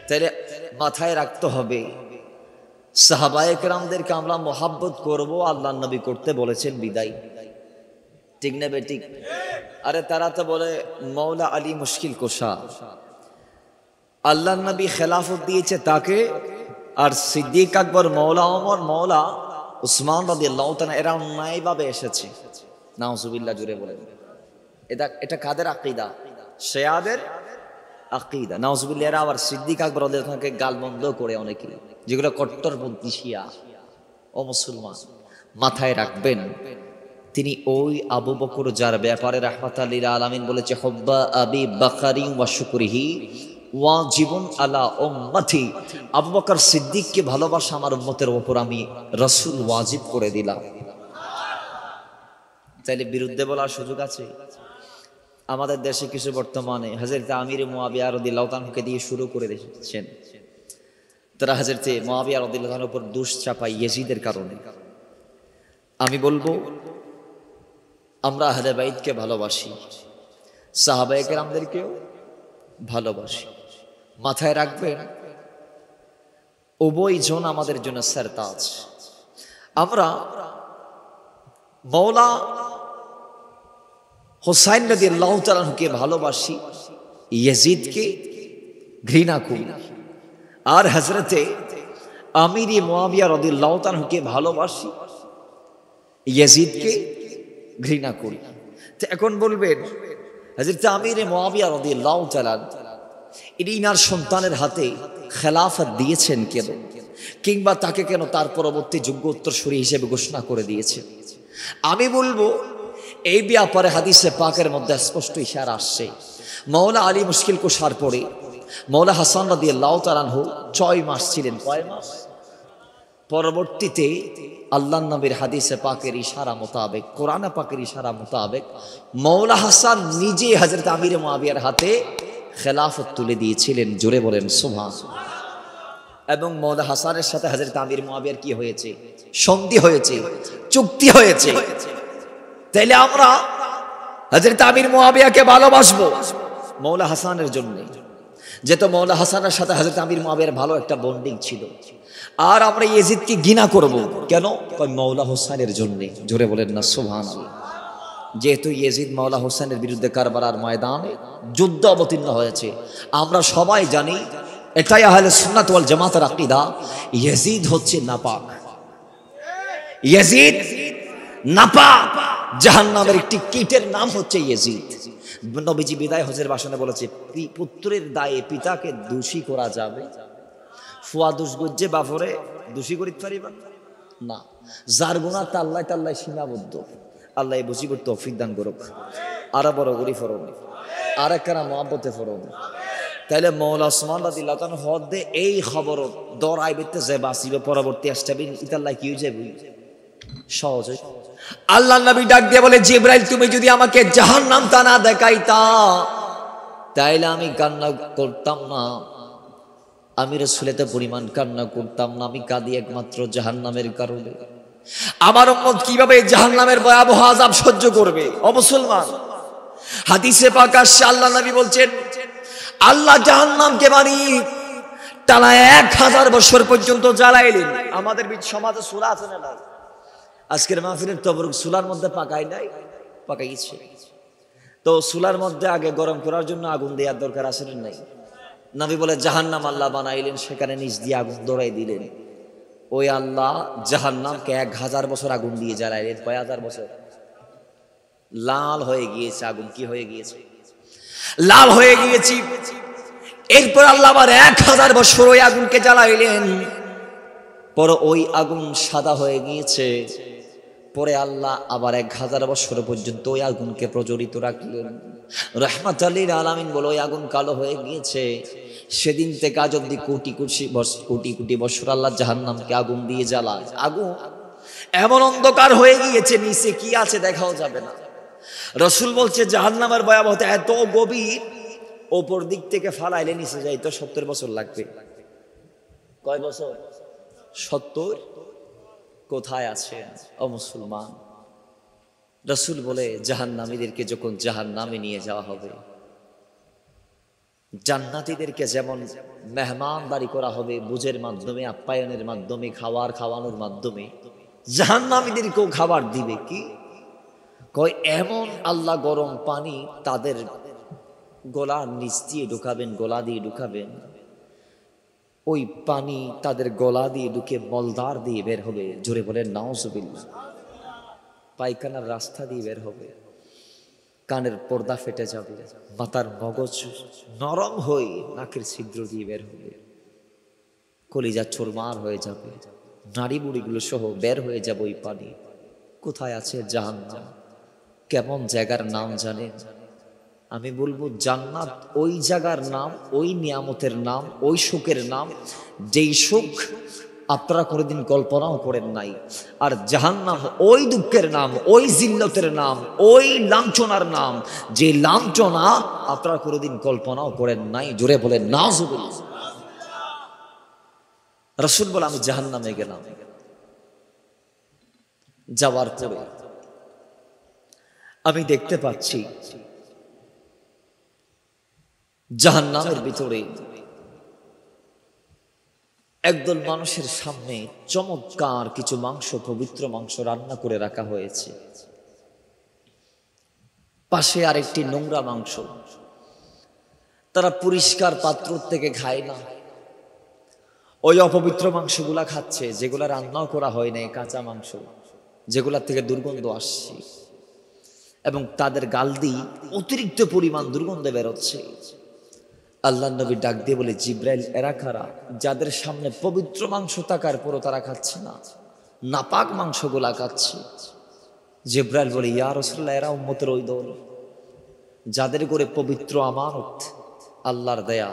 তাহলে মাথায় রাখতে হবে সাহাবায়ে কেরামদেরকে আমরা মহব্বত করব, আল্লাহর নবী করতে বলেছেন বিদায়। ঠিক নেবে? ঠিক। আরে তারা তো বলে মৌলা আলী মুশকিল কোশা, আল্লাহর নবী খেলাফত দিয়েছে তাকে, আর সিদ্দিক আকবর, মৌলা ওমর, মৌলা উসমান রাদিয়াল্লাহু তাআলা এরা অন্যায়ভাবে এসেছে। নাউজুবিল্লাহ, জুড়ে বলেন। এটা কাদের আকীদা? শিয়াদের আকীদা। নাউজুবিল্লাহ। এরা আবার সিদ্দিক আকবর রাদিয়াল্লাহু তাআলাকে গালমন্দ করে অনেকে, যেগুলো কট্টরপন্থী শিয়া। ও মুসলমান, মাথায় রাখবেন তিনি ওই আবু বকর যার ব্যাপারে রাহমাতাল লিল আলামিন বলেছে হুব্বা আবি বকরি ওয়া শুকরিহি ওয়াজিবুন আলা উম্মতি। আবু বকর সিদ্দিককে ভালোবাসা আমার উম্মতের উপর আমি রাসূল ওয়াজিব করে দিলাম। তাইলে বিরুদ্ধে বলার সুযোগ আছে? আমাদের দেশে কিছু বর্তমানে হযরত আমির মুয়াবিয়া রাদিয়াল্লাহু তাআলাকে দিয়ে শুরু করে দিয়েছেন। তারা হযরত মুয়াবিয়া রাদিয়াল্লাহু তাআলার উপর দোষ চাপায় ইয়াজিদের কারণে। আমি বলবো আমরা আহলে বাইতকে ভালোবাসি, সাহাবায়ে কেরামদেরকেও ভালোবাসি। মাথায় রাখবেন উভয়জন আমাদের জন্য সরতাজ। আমরা মওলা হুসাইন রাদিয়াল্লাহু তাআলাকে ভালোবাসি, ইয়াজিদকে ঘৃণা করি। আর হযরতে আমির মুয়াবিয়া রাদিয়াল্লাহু তাআলাকে ভালোবাসি, ইয়াজিদকে ঘৃণা করি। তো এখন বলবেন হযরত আমির মুয়াবিয়া রাদিয়াল্লাহু তাআলা ইনার সন্তানের হাতে খেলাফত দিয়েছেন কেন, কিংবা তাকে কেন তার পরবর্তী যোগ্য উত্তরসূরি হিসেবে ঘোষণা করে দিয়েছেন? আমি বলবো এই ব্যাপারে হাদিসে পাকের মধ্যে স্পষ্ট ইশারা আসছে। মওলা আলী মুশকিল কুশার পরে মওলা হাসান রাদিয়াল্লাহু তাআলা আনহু 6 মাস ছিলেন। কয় মাস? পরবর্তীতে আল্লাহর নবীর হাদিসে পাকের ইশারা মোতাবেক, কোরআনে পাকের ইশারা মোতাবেক মওলা হাসান নিজে হযরত আমির মুয়াবিয়ার হাতে খেলাফত তুলে দিয়েছিলেন। জোরে বলেন সুবহানাল্লাহ। এবং মওলা হাসানের সাথে হযরত আমির মুয়াবিয়ার কি হয়েছে? সন্ধি হয়েছে, চুক্তি হয়েছে। তাইলে আমরা হযরত আমির মুয়াবিয়াকে ভালোবাসবো মওলা হাসানের জন্য, যেহেতু মওলা হাসানের সাথে হযরত আমির মুয়াবিয়ার ভালো একটা বন্ডিং ছিল। আর আমরা ইয়াজিদকে ঘৃণা করব কেন? মওলা হোসেনের জন্য। জোরে বলেন না সুবহানাল্লাহ। যেহেতু ইয়াজিদ মওলা হোসেনের বিরুদ্ধে কারবালার ময়দানে যুদ্ধ অবতীর্ণ হয়েছে, আমরা সবাই জানি এটাই আহলে সুন্নাত ওয়াল জামাতের আকীদা। ইয়াজিদ হচ্ছে নাপাক, ইয়াজিদ নাপাক। জাহান্নামের একটি কীটের নাম হচ্ছে ইয়াজিদ। নবীজি বিদায় হজের ভাষণে বলেছে, পুত্রের দায়ে পিতাকে দোষী করা যাবে, ফুয়া দোষ গজ্জে বাপরে দোষী করিতে পারিবা না। যার গুণা তাল্লায় তাল্লায় সীমাবদ্ধ। আল্লাহ বুঝিবর তৌফিক দান করুক। আরো বড় করি ফরম, আর একখানা মহাব্বতে ফরম। তাইলে মৌলা ওসমান রাদিয়াল্লাহু তাআলা হদে এই খবর দরাই বেতে যে বাঁচিবে পরবর্তী আসটাবিন ইতাল্লাহ কি হয়ে যাবে সহজ। আল্লাহ নবী ডাক দিয়ে বলে, জিবরাইল তুমি যদি আমাকে জাহান্নামটা না দেখাইতা তাইলে আমি কান্না করতাম না, আমি রাসূলের পরিমাণ কান্না করতাম না। আমি কাঁদি একমাত্র জাহান্নামের কারণে। আমার উম্মত কিভাবে জাহান্নামের ভয়াবহ আযাব সহ্য করবে? ও মুসলমান, হাদিসে পাক আসছে আল্লাহ নবী বলছেন, আল্লাহ জাহান্নামকে মানি টানা 1000 বছর পর্যন্ত জ্বালাইলেন। আমাদের সমাজে সূরা আছে না? আজকের মাহফিলের তবরুক চুলার মধ্যে পাকাই নাই, পাকাইছে তো চুলার মধ্যে আগে গরম করার জন্য আগুন দেওয়ার দরকার আছে না নাই? নবী বলে জাহান্নাম আল্লাহ বানাইলেন, সেখানে নিচ দিয়ে আগুন ধরাই দিলেন। ওই আল্লাহ জাহান্নামকে 1000 বছর আগুন দিয়ে জ্বালাইলেন। কয় হাজার বছর? লাল হয়ে গিয়েছে আগুন। কি হয়ে গিয়েছে? লাল হয়ে গিয়েছি। এরপর আল্লাহ আবার 1000 বছর ওই আগুনকে জ্বালাইলেন। পরে ওই আগুন সাদা হয়ে গিয়েছে। পরে আল্লাহ আবার 1000 বছর পর্যন্ত ওই আগুনকে প্রজ্বলিত রাখলেন। রাহমাতুল লিল আলামিন বলে ওই আগুন কালো হয়ে গিয়েছে। সেদিন থেকে আজ অব্দি কোটি কোটি বছর আল্লাহ জাহান্নামকে আগুন দিয়ে জ্বালায়। আগুন এমন অন্ধকার হয়ে গিয়েছে, নিচে কি আছে দেখাও যাবে না। রাসূল বলছে জাহান্নামের ভয়াবহতা এত গভীর, ওপর দিক থেকে ফালাইলে নিচে যাইতে 70 বছর লাগবে। কয় বছর? 70। কোথায় আছে ও মুসলমান? রাসূল বলে জাহান্নামীদেরকে যখন জাহান্নামে নিয়ে যাওয়া হবে, জান্নাতীদেরকে যেমন মেহমানদারি করা হবে বুঝের মাধ্যমে, আপ্যায়নের মাধ্যমে, খাওয়ানোর মাধ্যমে, জাহান্নামীদেরকেও খাবার দিবে। কি কয়? এমন আল্লাহ গরম পানি তাদের গলার নিচ দিয়ে ঢুকাবেন, গলা দিয়ে ঢুকাবেন। ওই পানি তাদের গলা দিয়ে ঢুকে মলদার দিয়ে বের হবে। জোরে বলেন নাউজুবিল্লাহ। পায়খানার রাস্তা দিয়ে বের হবে, কানের পর্দা ফেটে যাবে, মাথার মগজ নরম হয়ে নাকের ছিদ্র দিয়ে বের হবে, কলিজা চোরমার হয়ে যাবে, নাড়ি বুড়িগুলো সহ বের হয়ে যাবে ওই পানি। কোথায় আছে জাহান্নাম? কেমন জায়গার নাম জানেন? আমি বলবো জান্নাত ওই জায়গার নাম, ওই নিয়ামতের নাম, ওই সুখের নাম যেই সুখ আপনারা কোনোদিন কল্পনাও করেন নাই। আর জাহান্নাম ওই দুঃখের নাম, ওই জিল্লতের নাম, ওই লাঞ্ছনার নাম যে লাঞ্ছনা আপনারা কোনোদিন কল্পনাও করেন নাই। জোরে বলেন নাউজুবিল্লাহ। রাসূল বলে আমি জাহান্নামে গেলাম। যাওয়ার পরে আমি দেখতে পাচ্ছি জাহান্নামের ভিতরে একদল মানুষের সামনে চমৎকার কিছু মাংস, পবিত্র মাংস রান্না করে রাখা হয়েছে। পাশে আরেকটি নোংরা মাংস। তারা পরিষ্কার পাত্র থেকে খায় না, ওই অপবিত্র মাংসগুলা খাচ্ছে, যেগুলা রান্নাও করা হয় নাই, কাঁচা মাংস, যেগুলা থেকে দুর্গন্ধ আসছে এবং তাদের গাল দিয়ে অতিরিক্ত পরিমাণ দুর্গন্ধ বেরোচ্ছে। আল্লাহ নবী ডাক দিয়ে বলে, জিব্রাইল এরা কারা যাদের সামনে পবিত্র মাংস থাকার পরও তারা খাচ্ছে না, নাপাক মাংসগুলা খাচ্ছে? জিব্রাইল বলে, ইয়া রাসূলুল্লাহ এরা উম্মতের ওই দল যাদের করে পবিত্র আমানত, আল্লাহর দেয়া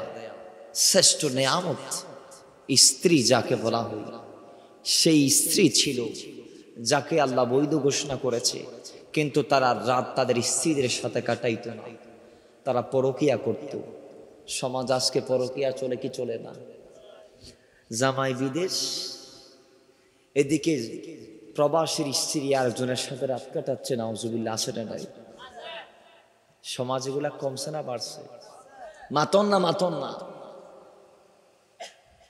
শ্রেষ্ঠ নেয়ামত স্ত্রী যাকে বলা হয়, সেই স্ত্রী ছিল যাকে আল্লাহ বৈধ ঘোষণা করেছে, কিন্তু তারা রাত তাদের স্ত্রীদের সাথে কাটাইতো না, তারা পরকিয়া করত। সমাজ আজকে পরকিয়া চলে কি চলে না? জামাই বিদেশ, এদিকে প্রবাসীর স্ত্রী আরেকজনের সাথে রাত কাটাচ্ছে, নাউজুবিল্লাহ। আসে না নাই? সমাজ এগুলা কমছে না বাড়ছে? মাতন না।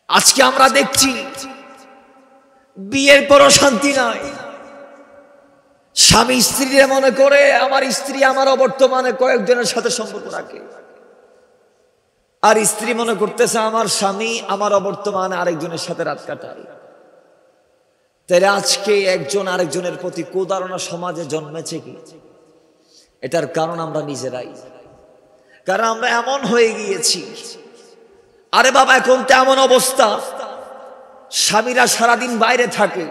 আজকে আমরা দেখছি বিয়ের পরও শান্তি নাই। স্বামী স্ত্রীরা মনে করে আমার স্ত্রী আমার অবর্তমানে কয়েকজনের সাথে সম্পর্ক রাখে। আর স্ত্রী মনে করতেছে আমার স্বামী আমার অবর্তমানে আরেকজনের সাথে রাত কাটায়। তাহলে আজকে একজন আরেকজনের প্রতি কুধারণা সমাজে জন্মেছে কি? এটার কারণ আমরা নিজেরাই। কারণ আমরা এমন হয়ে গিয়েছি, আরে বাবা এখন তো এমন অবস্থা, স্বামীরা সারাদিন বাইরে থাকে,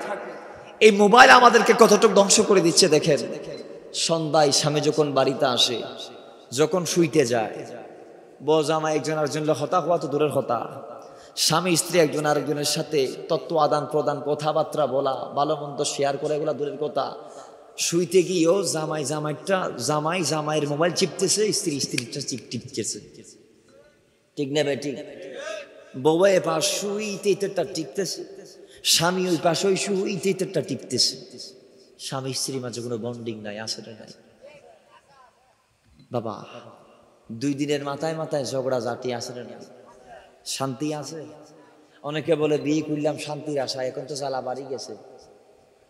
এই মোবাইল আমাদেরকে কতটুকু ধ্বংস করে দিচ্ছে দেখেন। সন্ধ্যায় স্বামী যখন বাড়িতে আসে, যখন শুইতে যায়, বউ জামাই একজন আরেকজন হতা হওয়া তো দূরের কথা, স্বামী স্ত্রী একজন আরেকজনের সাথে তত্ত্ব আদান প্রদান, কথাবার্তা বলা, ভালো মন্দ শেয়ার করে, এগুলা দূরের কথা। শুইতে গিয়েও জামাই জামাইয়ের মোবাইল চিপতেছে, স্ত্রীটা টিপতেছে। ঠিক না বেটি? বউ এ পাশ শুইতে টিপতেছে, স্বামী ওই পাশে ওই শুইতে টিপতেছে। স্বামী স্ত্রী মাঝে কোনো বন্ডিং নাই, আসলে নাই বাবা। 2 দিনের মাথায় মাথায় ঝগড়া জাতি, আসলে নাই, শান্তি আছে? অনেকে বলে বিয়ে করলাম শান্তির আশা, এখন তো জ্বালা বাড়ি গেছে,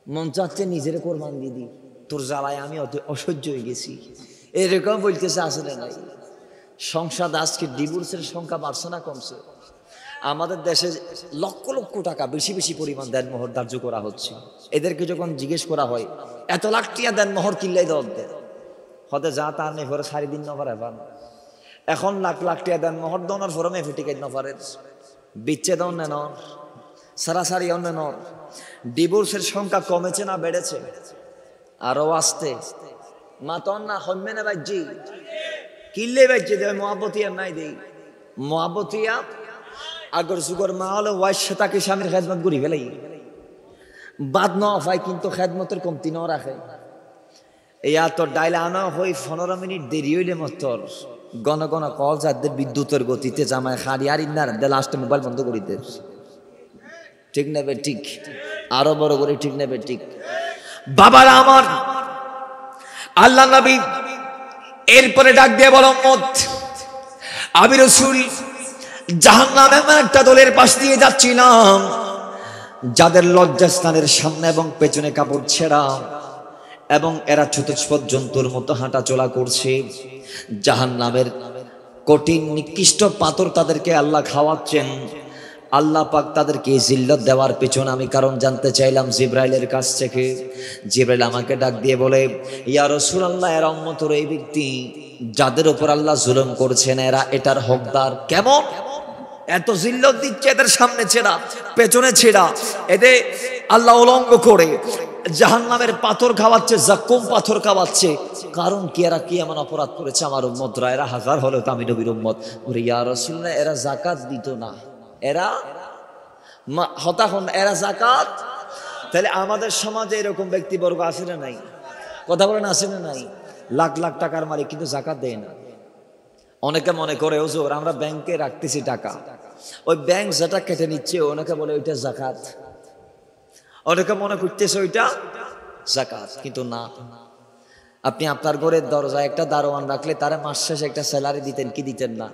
মন চাচ্ছে নিজের কোরবান দিদি, তোর জ্বালায় আমি অসহ্য হয়ে গেছি, এরকম বলতেছে, আসলে নাই। সংসার আজকে ডিভোর্সের সংখ্যা বাড়ছে না কমছে? আমাদের দেশে লক্ষ লক্ষ টাকা বেশি বেশি পরিমাণ দেনমোহর ধার্য করা হচ্ছে। এদেরকে যখন জিজ্ঞেস করা হয় এত লাখ টিয়া দেনমোহর কিনলেই দরদের হতে যা তার নেই ভরে 4 দিন নফারে পান। এখন লাখ লাখ টিয়া দেনমোহর দনের ভরে মেফে টিকেট নফারের বিচ্ছেদ অন্য নর, সারাসারি অন্য নর। ডিভোর্সের সংখ্যা কমেছে না বেড়েছে? আরো আসতে মাতন না হম্মে না বাজ্জি কিনলে বাজ্জি দেয় মহাবতিয়া নাই দেই মহাবতিয়া আগর যুগর মা হলো ওয়াইসে তাকে স্বামীর খেদমত করি ফেলাই বাদ ন হয়, কিন্তু খেদমতের কমতি ন রাখে। ইয়া তোর ডাইলে আনা হই 15 মিনিট দেরি হইলে মতর গণ গণ কল যাদের বিদ্যুতের গতিতে জামায় খাড়ি আর ইন্নার লাস্টে মোবাইল বন্ধ করি দে। ঠিক নেবে ঠিক, আরো বড় করে ঠিক নেবে ঠিক। বাবারা আমার, আল্লাহ নবী এরপরে ডাক দিয়ে বলো উম্মত, আমি রাসূল জাহান্নামে এমন একটা দলের পাশ দিয়ে যাচ্ছিলাম যাদের লজ্জাস্থানের সামনে এবং পেছনে কাপড় ছেঁড়া, এবং এরা চতুষ্পদ জন্তুর মতো হাঁটা চলা করছে। জাহান্নামের কঠিন নিকৃষ্ট পাথর তাদেরকে আল্লাহ খাওয়াচ্ছেন। আল্লাহ পাক তাদেরকে জিল্লত দেওয়ার পেছনে আমি কারণ জানতে চাইলাম জিব্রাইলের কাছ থেকে। জিব্রাইল আমাকে ডাক দিয়ে বলে, ইয়া রাসূলুল্লাহ, এরা উম্মতের এই ব্যক্তি যাদের উপর আল্লাহ জুলুম করছেন, এরা এটার হকদার। কেমন এত জিল্লত দিচ্ছে, এদের সামনে ছেঁড়া পেছনে ছেঁড়া, এদের আল্লাহ উলঙ্গ করে জাহান্নামের পাথর খাওয়াচ্ছে, জাক্কুম পাথর খাওয়াচ্ছে। কারণ কি? এরা কি এমন অপরাধ করেছে? আমার উম্মতরা, এরা হাজার হলেও তো আমি নবীর উম্মত। বলে, ইয়া রাসূলুল্লাহ, এরা যাকাত দিত না, এরা হতাহন, এরা যাকাত। তাহলে আমাদের সমাজে এরকম ব্যক্তিবর্গ আছে না নাই? কথা বলেন, আছে না নাই? লাখ লাখ টাকার মালিক কিন্তু যাকাত দেয় না। অনেকে মনে করে হুজুর আমরা ব্যাংকে রাখতেছি টাকা, ওই ব্যাংক যেটা কেটে নিচ্ছে অনেকে বলে ওইটা যাকাত, অনেকে মনে করতেছে ওইটা যাকাত, কিন্তু না। আপনি আপনার ঘরের দরজায় একটা দারোয়ান রাখলে তারা মাস শেষে একটা স্যালারি দিতেন কি দিতেন না?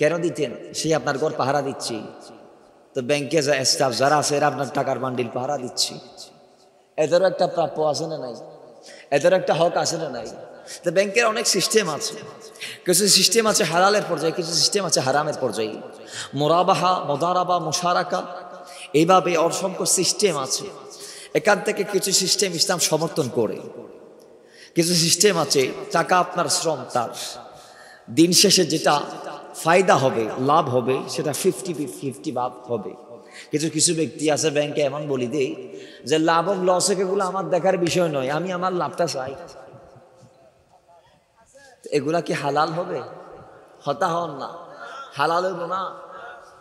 কেন দিতেন? সে আপনার ঘর পাহারা দিচ্ছি। তো ব্যাংকে স্টাফ যারা আছে এরা আপনার টাকার বান্ডিল পাহারা দিচ্ছি। এদেরও একটা প্রাপ্য আছে না নাই? এদেরও একটা হক আছে না নাই? তো ব্যাংকের অনেক সিস্টেম আছে, কিছু সিস্টেম আছে হালালের পর্যায়ে, কিছু সিস্টেম আছে হারামের পর্যায়ে। মোরাবাহা, মোদারাবা, মুশারাকা, এইভাবে অসংখ্য সিস্টেম আছে। এখান থেকে কিছু সিস্টেম ইসলাম সমর্থন করে, কিছু সিস্টেম আছে টাকা আপনার শ্রম, তার দিন শেষে যেটা ফায়দা হবে, লাভ হবে, সেটা 50-50 ভাগ হবে। কিছু কিছু ব্যক্তি আছে ব্যাংকে এমন বলি দেই যে লাভ এবং লস এগুলো আমার দেখার বিষয় নয়, আমি আমার লাভটা চাই। এগুলা কি হালাল হবে? হতা হন না, হালাল হইব না,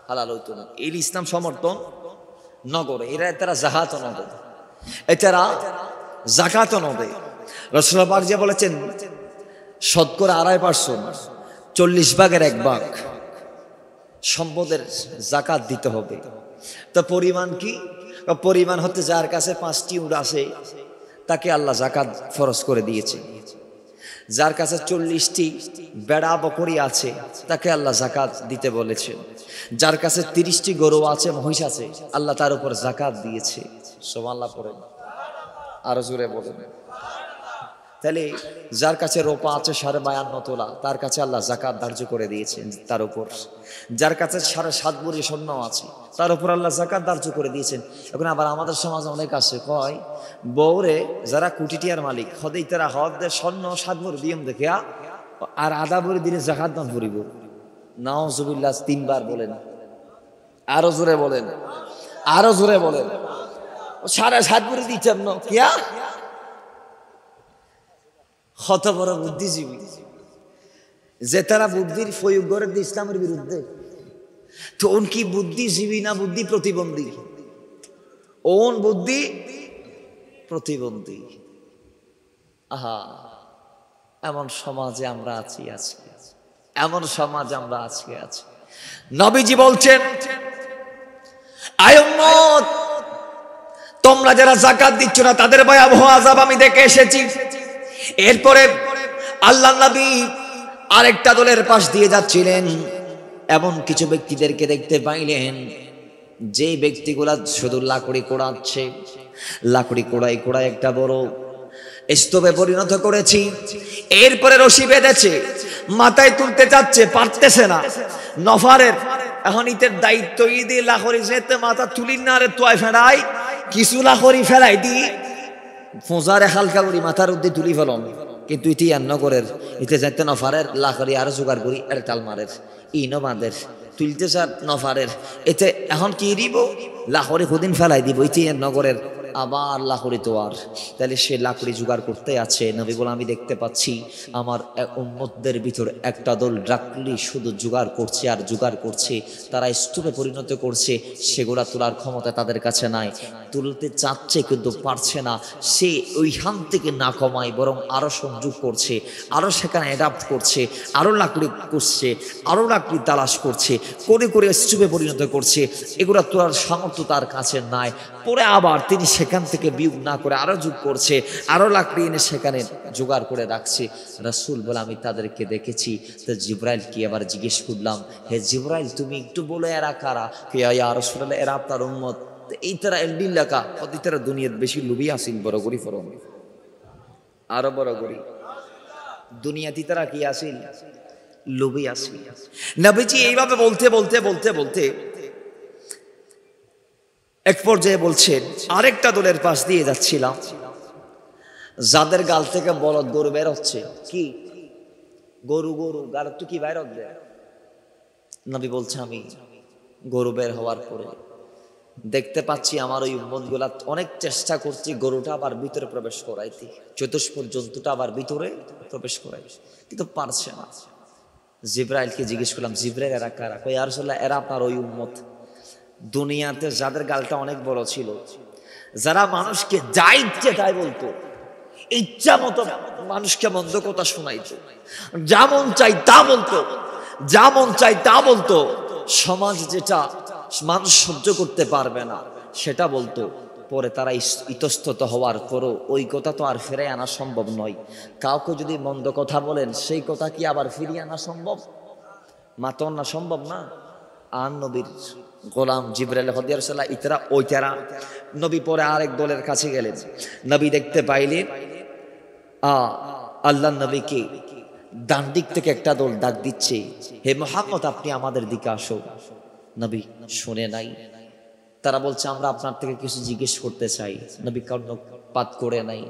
হালাল হইতো না। এই ইসলাম সমর্থন নগরে এরা তারা জাকাত নদে, এটারা জাকাত নদে। রাসূলুল্লাহ পাক যে বলেছেন শতকরা 2.5%, 40 ভাগের 1 ভাগ সম্পদের জাকাত দিতে হবে। তো পরিমাণ কি? পরিমাণ হতে যার কাছে 5টি উট আছে তাকে আল্লাহ জাকাত ফরজ করে দিয়েছে। যার কাছে 40টি বেড়া বকরি আছে তাকে আল্লাহ জাকাত দিতে বলেছেন। যার কাছে 30টি গরু আছে, মহিষ আছে, আল্লাহ তার উপর জাকাত দিয়েছে। সুবহানাল্লাহ পড়েন, আরো জোরে বলেন। তাহলে যার কাছে রোপা আছে 52.5 তোলা, তার কাছে আল্লাহ জাকাত ধার্য করে দিয়েছেন তার উপর। যার কাছে 7.5 ভরি স্বর্ণ আছে, তার উপর আল্লাহ জাকাত ধার্য করে দিয়েছেন। এখন আবার আমাদের সমাজ অনেক আছে কয় বউরে যারা কোটিটিয়ার মালিক হদেই তারা হদ স্বর্ণ 7 ভরি দিয়ম দেখে আর আধা ভরি দিনে জাকাত দান করিব। নাউজুবিল্লাহ 3 বার বলেন, আরো জোরে বলেন, আরো জোরে বলেন। 7.5 ভরি দিচ্ছেন না কিয়া কত বড় বুদ্ধিজীবী যে তারা বুদ্ধির প্রয়োগ করে ইসলামের বিরুদ্ধে। তো ওন কি বুদ্ধিজীবী না বুদ্ধি প্রতিবন্ধী? ওন বুদ্ধি প্রতিবন্ধী। আহা, এমন সমাজে আমরা আছি আজকে, এমন সমাজ আমরা আজকে আছি। নবীজি বলছেন, আয় উম্মত, তোমরা যারা যাকাত দিচ্ছ না তাদের ভয়াবহ আযাব আমি দেখে এসেছি। এরপরে আল্লাহ নবী আরেকটা দলের পাশ দিয়ে যাচ্ছিলেন, এমন কিছু ব্যক্তিদেরকে দেখতে পাইলেন যে ব্যক্তিগুলা শুধু লাকড়ি কোড়াচ্ছে, লাকড়ি কোড়াই কোড়াই একটা বড় স্তূপে পরিণত করেছি। এরপরে রশি বেঁধেছে, মাথায় তুলতে চাচ্ছে, পারতেছে না। নফারের এখন ইতের দায়িত্ব ঈদে লাখরি যেতে মাথা তুলিন না রে তোয়াই ফেরাই কিছু লাখরি ফেলাই দি ফোঁজারে হালকা করি মাথার উদ্দি তুলি ফেলন। কিন্তু ইতি নগরের ইতে যাইতে নফারের লাখরি আরো জোগাড় করি এর টালমারের ইনো বাঁধের তুলতে চার নফারের এতে এখন কি দিব লাখরি খুদিন ফেলাই দিব ইতি নগরের আবার লাকড়ি তোয়ার। তাহলে সে লাকড়ি জোগাড় করতে আছে। নবী বলে আমি দেখতে পাচ্ছি আমার উম্মতদের ভিতর একটা দল লাকড়ি শুধু জোগাড় করছে আর জোগাড় করছে, তারা স্তূপে পরিণত করছে, সেগুলা তোলার ক্ষমতা তাদের কাছে নাই। তুলতে চাচ্ছে কিন্তু পারছে না। সে ওইখান থেকে না কমায় বরং আরো সংযোগ করছে, আরো সেখানে অ্যাডাপ্ট করছে, আরো লাকড়ি করছে, আরো লাকড়ি তালাশ করছে, করে করে স্তূপে পরিণত করছে। এগুলা তোলার সামর্থ্য তার কাছে নাই। পরে আবার তিনি সেখান থেকে বিয়োগ না করে আরো যোগ করছে, আরো লাকড়ি এনে সেখানে জোগাড় করে রাখছে। রাসূল বলে আমি তাদেরকে দেখেছি। তো জিবরাইল কি আবার জিজ্ঞেস করলাম, হে জিবরাইল তুমি একটু বলে এরা কারা? ইয়া রাসূলুল্লাহ এরা আপনার উম্মত। এই তারা এলডি লেখা অতি তারা দুনিয়ার বেশি লোভী আসিল, বড় করি ফরম আরো বড় করি দুনিয়াতে তারা কি আসিল? লোভী আসিল। নবীজি এইভাবে বলতে বলতে বলতে বলতে এক পর্যায়ে বলছেন আরেকটা দলের পাশ দিয়ে যাচ্ছিলাম, যাদের গাল থেকে বলদ গরু বের হচ্ছে। কি গরু? গরু গাল তো কি বাইর হবে? নবী বলছে আমি গরু বের হওয়ার পরে দেখতে পাচ্ছি আমার ওই উম্মত গুলা অনেক চেষ্টা করছি গরুটা আবার ভিতরে প্রবেশ করাইতে, চতুষ্পদ জন্তুটা আবার ভিতরে প্রবেশ করাই, কিন্তু পারছে না। জিবরাইলকে জিজ্ঞেস করলাম, জিবরাইল এরা কারা? কই ইয়া রাসূলুল্লাহ এরা আপনার ওই উম্মত। দুনিয়াতে যাদের গালটা অনেক বড় ছিল, যারা মানুষকে যা ইচ্ছে তাই বলতো, ইচ্ছা মতো মানুষকে মন্দ কথা শোনাইতো, যা মন চাই তা বলতো, যা মন চাই তা বলতো। সমাজ যেটা মানুষ সহ্য করতে পারবে না সেটা বলতো। পরে তারা ইতস্তত হওয়ার পরও ওই কথা তো আর ফিরে আনা সম্ভব নয়। কাউকে যদি মন্দ কথা বলেন সেই কথা কি আবার ফিরিয়ে আনা সম্ভব? মাতন না সম্ভব না। আর নবীর গোলাম জিবরাইল হদিয়ারসাল্লাহ ইতরা ওই তারা নবী পরে আরেক দলের কাছে গেলেন। নবী দেখতে পাইলেন আল্লাহ নবীকে ডান দিক থেকে একটা দল ডাক দিচ্ছে, হে মুহাম্মদ আপনি আমাদের দিকে আসো। নবী শুনে নাই। তারা বলছে আমরা আপনার থেকে কিছু জিজ্ঞেস করতে চাই। নবী কর্ণপাত করে নাই।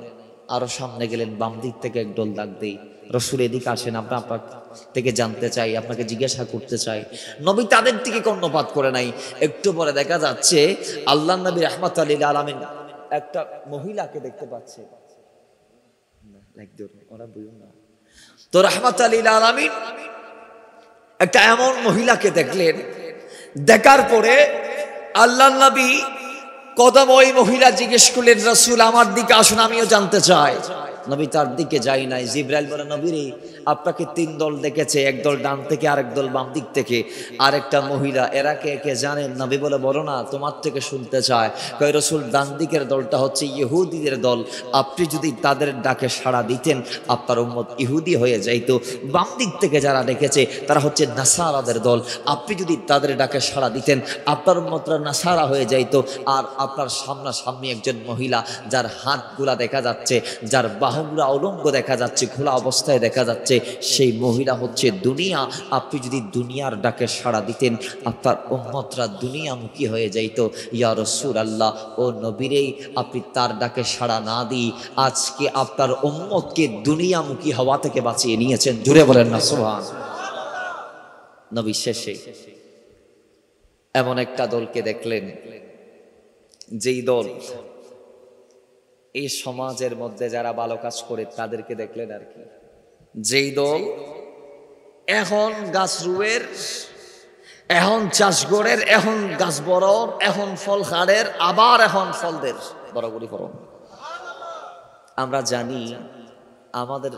আরো সামনে গেলেন, বাম দিক থেকে এক দল ডাক দেই, রাসূল এদিকে আসেন, আমরা আপনার থেকে জানতে চাই, আপনাকে জিজ্ঞাসা করতে চাই। নবী তাদের দিকে কর্ণপাত করে নাই। একটু পরে দেখা যাচ্ছে আল্লাহ নবী রাহমাতুল লিল আলামিন একটা মহিলাকে দেখতে পাচ্ছে। তো রাহমাতুল লিল আলামিন একটা এমন মহিলাকে দেখলেন। দেখার পরে আল্লাহ নবী কদম ওই মহিলা জিজ্ঞেস করলেন, রাসূল আমার দিকে আসুন, আমিও জানতে চাই। নবী তার দিকে যাই নাই। জিবরাইল বলে, নবী রে আপনাকে 3 দল দেখেছে, একদল ডান থেকে আরেক দল বাম দিক থেকে, আরেকটা মহিলা, এরা কে কে জানেন? নবী বলে বলো না, তোমার থেকে শুনতে চায়। কয় রাসূল ডান দিকের দলটা হচ্ছে ইহুদিদের দল, আপনি যদি তাদের ডাকে সাড়া দিতেন আপনার উম্মত ইহুদি হয়ে যাইতো। বাম দিক থেকে যারা ডেকেছে তারা হচ্ছে নাসারাদের দল, আপনি যদি তাদের ডাকে সাড়া দিতেন আপনার উম্মতরা নাসারা হয়ে যাইতো। আর আপনার সামনাসামনি একজন মহিলা যার হাতগুলা দেখা যাচ্ছে, যার বাহুগুলা উলঙ্গ দেখা যাচ্ছে, খোলা অবস্থায় দেখা যাচ্ছে, সেই মহিলা হচ্ছে দুনিয়া। আপনি যদি দুনিয়ার ডাকে সাড়া দিতেন আপনার উম্মতরা দুনিয়ামুখী হয়ে যাইতো। ইয়া রাসূলুল্লাহ, ও নবীরেই আপনি তার ডাকে সাড়া না দিই আজকে আপনার উম্মতকে দুনিয়ামুখী হওয়া থেকে বাঁচিয়ে নিয়েছেন। জুড়ে বলেন না সুবহান। নবী শেষে এমন একটা দলকে দেখলেন, যেই দল এই সমাজের মধ্যে যারা ভালো কাজ করে তাদেরকে দেখলেন আর কি, যেই দল এখন গাছ রুয়ের, এখন চাষ গড়ের, এখন গাছ বড়, এখন ফল খাড়ের, আবার এখন ফলদের বড়গুলি ফল। আমরা জানি আমাদের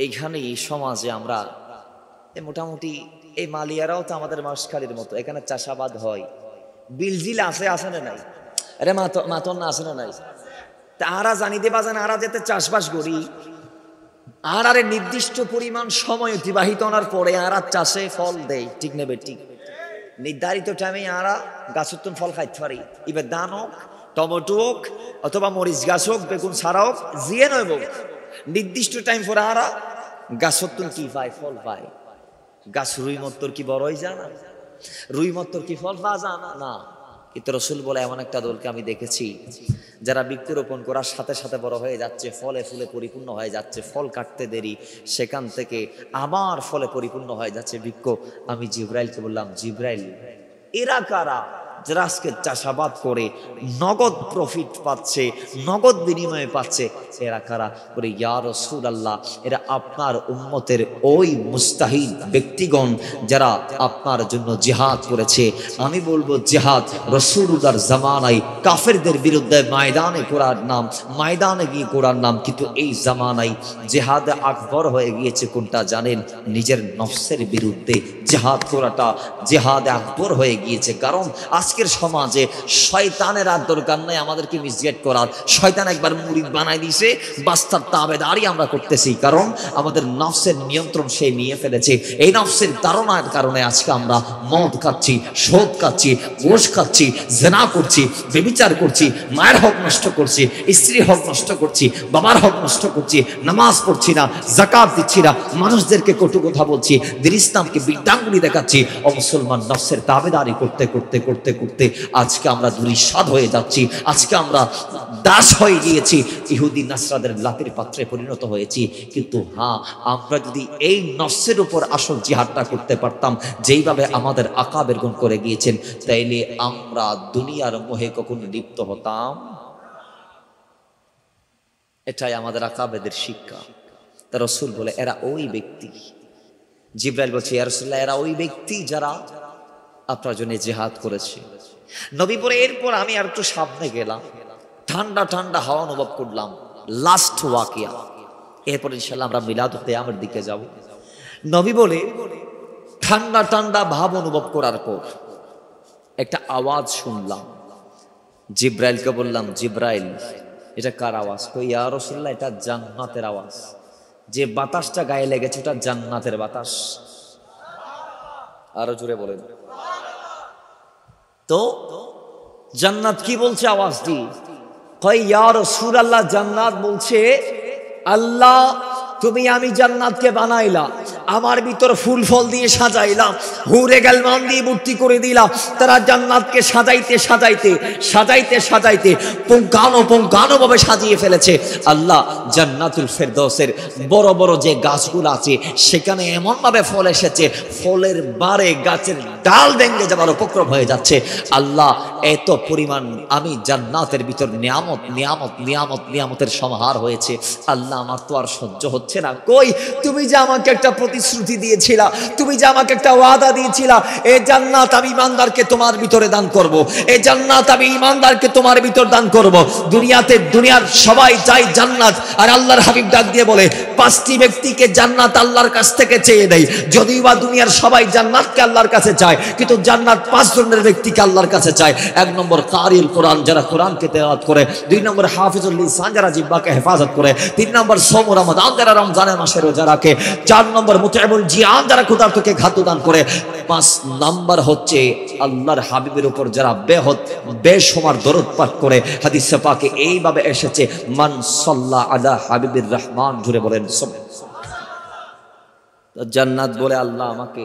এইখানে এই সমাজে আমরা মোটামুটি এই মালিয়ারাও তো আমাদের মাসখালির মতো, এখানে চাষাবাদ হয়, বিলজিল আছে না নাই? আরে মাতন না আছে না নাই? তারা জানিতে পারছেন আরা যেতে চাষবাস করি, আর আরে নির্দিষ্ট পরিমাণ সময় অতিবাহিত হওয়ার পরে আরা চাষে ফল দেয়, ঠিক নেবে ঠিক নির্ধারিত টাইমে আরা গাছুত্তন ফল খাইতে পারি। এবার ধান হোক, টমেটো হোক, অথবা মরিচ গাছ হোক, বেগুন ছাড়া হোক, জিয়ে নয় হোক, নির্দিষ্ট টাইম পরে আরা গাছুত্তন কি পায়? ফল পায়। গাছ রুই মত্তর কি বড় হয়ে যায় না? রুই মত্তর কি ফল পাওয়া যায় না? না। কিন্তু রাসূল বলে এমন একটা দলকে আমি দেখেছি যারা বৃক্ষরোপণ করার সাথে সাথে বড় হয়ে যাচ্ছে, ফলে ফুলে পরিপূর্ণ হয়ে যাচ্ছে, ফল কাটতে দেরি, সেখান থেকে আবার ফলে পরিপূর্ণ হয়ে যাচ্ছে বৃক্ষ। আমি জিব্রাইলকে বললাম, জিব্রাইল, এরা কারা যারা আজকে চাষাবাদ করে নগদ প্রফিট পাচ্ছে, নগদ বিনিময়ে পাচ্ছে? এরা কারা? বলে ইয়া রাসূলুল্লাহ, এরা আপনার উম্মতের ওই মুস্তাহিদ ব্যক্তিগণ যারা আপনার জন্য জিহাদ করেছে। আমি বলবো জিহাদ রাসূলুল্লাহর জামানায় কাফেরদের বিরুদ্ধে ময়দানে করার নাম, ময়দানে গিয়ে করার নাম, কিন্তু এই জামানায় জিহাদে আকবর হয়ে গিয়েছে কোনটা জানেন? নিজের নফসের বিরুদ্ধে জিহাদ করাটা জিহাদে আকবর হয়ে গিয়েছে। কারণ আজকের সমাজে শয়তানের আর দরকার নাই আমাদেরকে মিসগাইড করার। শয়তান একবার মুরিদ বানাই দিয়েছে, বাস্তার তাবেদারি আমরা করতেছি, কারণ আমাদের নফসের নিয়ন্ত্রণ সে নিয়ে ফেলেছে। এই নফসের তাড়নার কারণে আজকে আমরা মদ খাচ্ছি, সুদ খাচ্ছি, ঘুষ খাচ্ছি, জিনা করছি, ব্যভিচার করছি, মায়ের হক নষ্ট করছি, স্ত্রীর হক নষ্ট করছি, বাবার হক নষ্ট করছি, নামাজ পড়ছি না, যাকাত দিচ্ছি না, মানুষদেরকে কটু কথা বলছি, দিন ইসলামকে বৃদ্ধাঙ্গুলি দেখাচ্ছি। ও মুসলমান, নফসের তাবেদারি করতে করতে করতে করতে আজকে আমরা দুরিস্বাদ হয়ে যাচ্ছি। আজকে আমরা দাস হয়ে গিয়েছি, ইহুদি নাসরাদের লাতের পাত্রে পরিণত হয়েছি। কিন্তু হ্যাঁ, আমরা যদি এই নফসের উপর আসল জিহাদটা করতে পারতাম যেইভাবে আমাদের আকাবেরগণ করে গিয়েছেন, তাইলে আমরা দুনিয়ার মোহে কখনো লিপ্ত হতাম। এটাই আমাদের আকাবেদের শিক্ষা। তা রাসূল বলে এরা ওই ব্যক্তি। জিব্রাইল বলছে, ইয়া রাসূলুল্লাহ, এরা ওই ব্যক্তি যারা আপনার জন্য জিহাদ করেছে। নবী পরে এরপর আমি আর একটু সামনে গেলাম, ঠান্ডা ঠান্ডা হাওয়া অনুভব করলাম। লাস্ট ওয়াকিয়া, এরপর ইনশাআল্লাহ আমরা মিলাদুল কিয়ামের দিকে যাব। নবী বলে ঠান্ডা ঠান্ডা ভাব অনুভব করার পর একটা আওয়াজ শুনলাম। জিব্রাইলকে বললাম, জিব্রাইল, এটা কার আওয়াজ? কই, ইয়া রাসূলুল্লাহ, এটা জান্নাতের আওয়াজ। যে বাতাসটা গায়ে লেগেছে ওটা জান্নাতের বাতাস। আরো জোরে বলেন তো। জান্নাত কি বলছে আওয়াজ দি? কই, ইয়া রাসূলুল্লাহ, জান্নাত বলছে, আল্লাহ তুমি আমি জান্নাতকে বানাইলা, আমার ভিতর ফুল ফল দিয়ে সাজাইলাম, হুরে গালমান দিয়ে ভর্তি করে দিলাম। তারা জান্নাতকে সাজাইতে সাজাইতে সাজাইতে সাজাইতে পুঙ্খানো ভাবে সাজিয়ে ফেলেছে। আল্লাহ জান্নাতুল ফেরদৌসের বড় বড় যে গাছগুলো আছে সেখানে এমন ভাবে ফল এসেছে, ফলের বারে গাছের ডাল ভেঙে যাবার উপক্রম হয়ে যাচ্ছে। আল্লাহ, এত পরিমাণ আমি জান্নাতের ভিতর নিয়ামত নিয়ামত নিয়ামত নিয়ামতের সমাহার হয়েছে। আল্লাহ, আমার তো আর সহ্য হচ্ছে না। কই, তুমি যে আমাকে একটা প্রতিশ্রুতি দিয়েছিলা, তুমি যে আমাকে একটা ওয়াদা দিয়েছিলা, এই জান্নাত আমি ইমানদারকে তোমার ভিতরে দান করব, এই জান্নাত আমি ইমানদারকে তোমার ভিতর দান করব। দুনিয়ার সবাই চাই জান্নাত, আর আল্লাহর হাবিব ডাক দিয়ে বলে 5টি ব্যক্তিকে জান্নাত আল্লাহর কাছ থেকে চেয়ে দেয়। যদিও বা দুনিয়ার সবাই জান্নাতকে আল্লাহর কাছে চায়, কিন্তু জান্নাত 5 জনের ব্যক্তিকে আল্লাহর কাছে চায়। 1 নম্বর কারিল কোরআন, যারা কোরআনকে তেলাওয়াত করে। 2 নম্বর হাফিজুল লিসান, যারা জিহ্বাকে হেফাজত করে। 3 নম্বর সওম রমাদান, যারা রমজানের মাসে রোজা রাখে। 4 নম্বর মুতঈবুল জিয়ান, যারা ক্ষুধার্তকে খাদ্য দান করে। 5 নম্বর হচ্ছে আল্লাহর হাবিবের উপর যারা বেশুমার দরুদ পাঠ করে। হাদিসে পাকে এইভাবে এসেছে, মান সাল্লা আলা হাবিবির রহমান, জুড়ে বলেন সুবহানাল্লাহ। জান্নাত বলে আল্লাহ আমাকে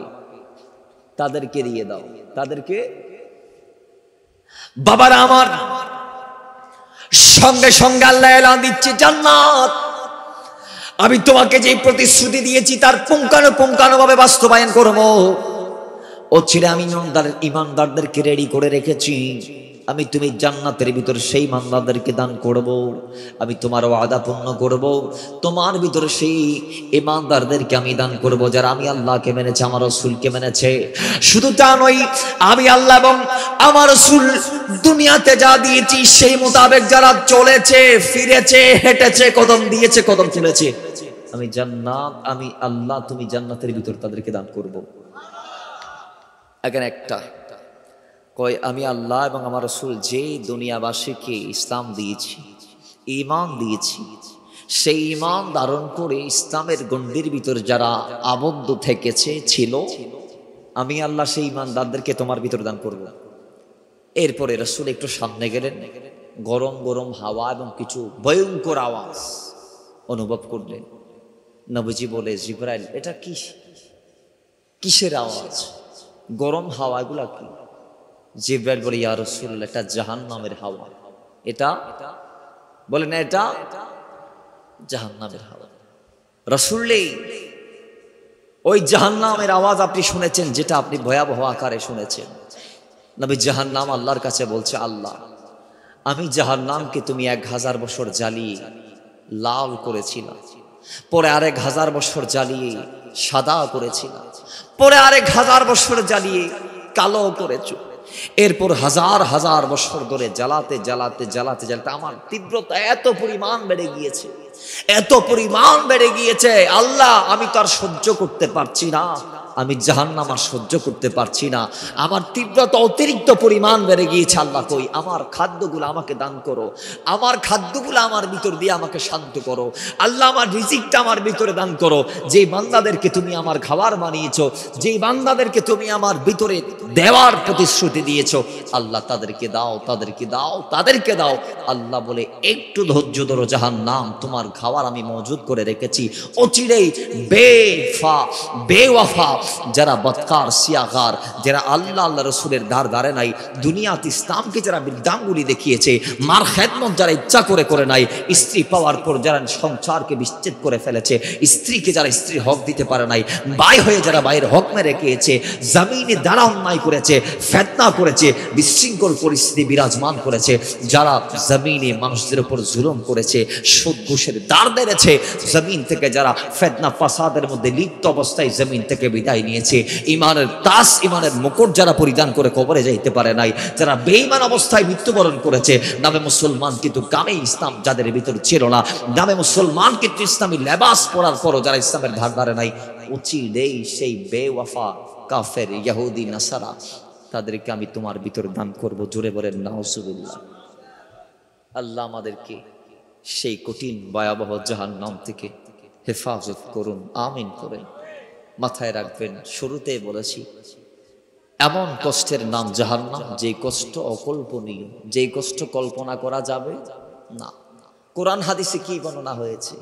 তাদেরকে দিয়ে দাও, তাদেরকে। বাবারা আমার, সঙ্গে সঙ্গে আল্লাহ এলান দিচ্ছে, জান্নাত আমি তোমাকে যে প্রতিশ্রুতি দিয়েছি তার পুঙ্খানুপুঙ্খানুভাবে বাস্তবায়ন করবো। ও ছেলে, আমি ইমানদারদেরকে রেডি করে রেখেছি। তুমি জান্নাতের ভিতর সেই ইমানদারদেরকে দান করব। আমি তোমার ওয়াদা পূর্ণ করব। তোমার ভিতর সেই ইমানদারদেরকে আমি দান করব যারা আমি আল্লাহকে মেনেছে, আমার রাসূলকে মেনেছে। শুধু তা নয়, আমি আল্লাহ এবং আমার রাসূল দুনিয়াতে যা দিয়েছি সেই মোতাবেক যারা চলেছে, ফিরেছে, হেঁটেছে, কদম দিয়েছে, কদম তুলেছে, আমি আল্লাহ তুমি জান্নাতের ভিতর তাদেরকে দান করব। এখানে একটা কয়, আমি আল্লাহ এবং আমার রাসূল যে দুনিয়াবাসীকে ইসলাম দিয়েছি, ঈমান দিয়েছি, সেই ঈমান ধারণ করে ইসলামের গণ্ডির ভিতর যারা আবদ্ধ থেকেছে ছিল, আমি আল্লাহ সেই ঈমানদারদেরকে তোমার ভিতর দান করব। এরপরে রাসূল একটু সামনে গেলেন, গরম গরম হাওয়া এবং কিছু ভয়ঙ্কর আওয়াজ অনুভব করলেন। নবীজি বলে, জিবরাইল, এটা কিসের আওয়াজ? গরম হাওয়া, এগুলা কি? জিবরাইল বলে, ইয়া রাসূলুল্লাহ, এটা জাহান্নামের হাওয়া। এটা বলে না, এটা জাহান্নামের হাওয়া। রাসূল, ওই জাহান্নামের আওয়াজ আপনি শুনেছেন, যেটা আপনি ভয়াবহ আকারে শুনেছেন। নবী জাহান্নাম আল্লাহর কাছে বলছে, আল্লাহ, আমি জাহান্নামকে তুমি 1000 বছর জ্বালিয়ে লাল করেছিলাম, পরে আরেক 1000 বছর জ্বালিয়ে সাদা করেছিলাম, পরে আরেক 1000 বছর জ্বালিয়ে কালো করেছো। এরপর হাজার হাজার বছর ধরে জ্বালাতে জ্বালাতে জ্বালাতে জ্বালাতে আমার তীব্রতা এত পরিমাণ বেড়ে গিয়েছে, এত পরিমাণ বেড়ে গিয়েছে, আল্লাহ আমি তো আর সহ্য করতে পারছি না। আমি জাহান্নাম আর সহ্য করতে পারছি না, আমার তীব্রতা অতিরিক্ত পরিমাণ বেড়ে গিয়েছে। আল্লাহ কই, আমার খাদ্যগুলো আমাকে দান করো, আমার খাদ্যগুলো আমার ভিতর দিয়ে আমাকে শান্ত করো। আল্লাহ, আমার রিজিকটা আমার ভিতরে দান করো। যে বান্দাদেরকে তুমি আমার খাবার বানিয়েছো, যে বান্দাদেরকে তুমি আমার ভিতরে দেওয়ার প্রতিশ্রুতি দিয়েছো, আল্লাহ তাদেরকে দাও, তাদেরকে দাও, তাদেরকে দাও। আল্লাহ বলে, একটু ধৈর্য ধরো, জাহান্নাম তোমার খাবার আমি মজুদ করে রেখেছি। অচিরেই বেওয়াফা যারা বদকার, সিয়াগার, যারা আল্লাহ আল্লাহ রসুলের ধারে নাই, দুনিয়াতে ইসলামকে যারা বৃদ্ধাঙ্গুলি দেখিয়েছে, মার খেদমত যারা ইচ্ছা করে নাই, স্ত্রী পাওয়ার পর যারা সংসারকে বিচ্ছেদ করে ফেলেছে, স্ত্রীকে যারা স্ত্রীর হক দিতে পারে নাই, বাই হয়ে যারা বাইয়ের হক মেরে খেয়েছে, জমিনে দ্বারা অন্যায় করেছে, ফেতনা করেছে, বিশৃঙ্খল পরিস্থিতি বিরাজমান করেছে, যারা জমিনে মানুষদের উপর জুলুম করেছে, সুদ ঘুষের দ্বার বেড়েছে, জমিন থেকে যারা ফেতনা ফাসাদের মধ্যে লিপ্ত অবস্থায় জমিন থেকে বিদায় নিয়েছে, ইমানের তাস, ইমানের মুকুট যারা পরিধান করে কবরে যাইতে পারে নাই, যারা বেঈমান অবস্থায় মৃত্যুবরণ করেছে, নামে মুসলমান কিন্তু গামে ইসলাম যাদের ভিতর ছিল না, নামে মুসলমান কিন্তু ইসলামী লেবাস পরার পরও যারা ইসলামের ধারে নাই, অচিরেই সেই বেওয়াফা কাফের, ইহুদি, নাসারা, তাদেরকে আমি তোমার ভিতর দান করব। জোরে বলেন নাউজুবিল্লাহ। আল্লাহ আমাদেরকে সেই কঠিন ভয়াবহ জাহান্নাম থেকে হেফাজত করুন, আমিন করেন। মাথায় রাখবেন, শুরুতেই বলেছি, এমন কষ্টের নাম জাহান্নাম, যে কষ্ট অকল্পনীয়, যে কষ্ট কল্পনা করা যাবে না। কোরআন হাদিসে কি বর্ণনা হয়েছে,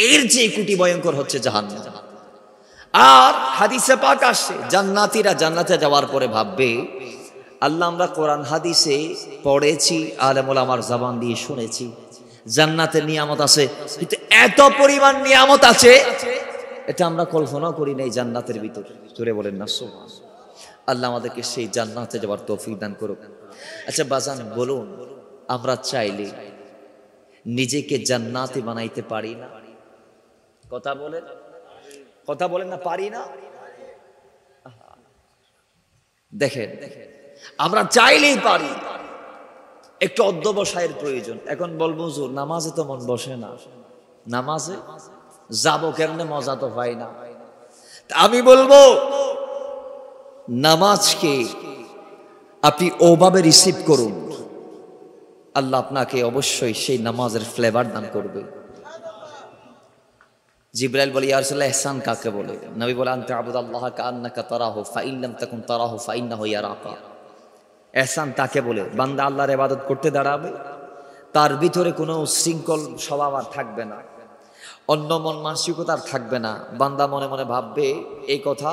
এর যে কোটি ভয়ঙ্কর হচ্ছে জাহান্নাম। আর হাদিসে পাক আসে, জান্নাতীরা জান্নাতে যাওয়ার পরে ভাববে, আল্লাহ আমরা কোরআন হাদিসে পড়েছি, আলেম ওলামার জবান দিয়ে শুনেছি, জান্নাতের নিয়ামত আছে, কিন্তু এত পরিমাণ নিয়ামত আছে এটা আমরা কল্পনা করি নাই জান্নাতের ভিতর। জোরে বলেন না সুবহানাল্লাহ। আল্লাহ আমাদেরকে সেই জান্নাতে যাওয়ার তৌফিক দান করুক। আচ্ছা বাজান, বলুন, আমরা চাইলে নিজেকে জান্নাতি বানাইতে পারি না? কথা বলেন, কথা বলেন না, পারি না। দেখেন, আমরা চাইলেই পারি, একটু অধ্যবসায়ের প্রয়োজন। এখন বলবো হুজুর নামাজে তো মন বসে না, নামাজে যাবো কেমনে, মজা তো পাই না। আমি বলবো নামাজকে আপনি ওভাবে রিসিভ করুন, আল্লাহ আপনাকে অবশ্যই সেই নামাজের ফ্লেভার দান করবে। জিবরাইল বলে, ইয়া রাসূলুল্লাহ, ইহসান কাকে বলে? নবী বলে, আনতা আবুদাল্লাহ কাআন্নাকা তারাহু ফাইন লাম তাকুন তারাহু ফাইন্নাহু ইয়ারাকা। ইহসান তাকে বলে, বান্দা আল্লাহর ইবাদত করতে দাঁড়াবে, তার ভিতরে কোনো শৃঙ্খল স্বভাব আর থাকবে না, অন্য মন মানসিকতা আর থাকবে না। বান্দা মনে মনে ভাববে এই কথা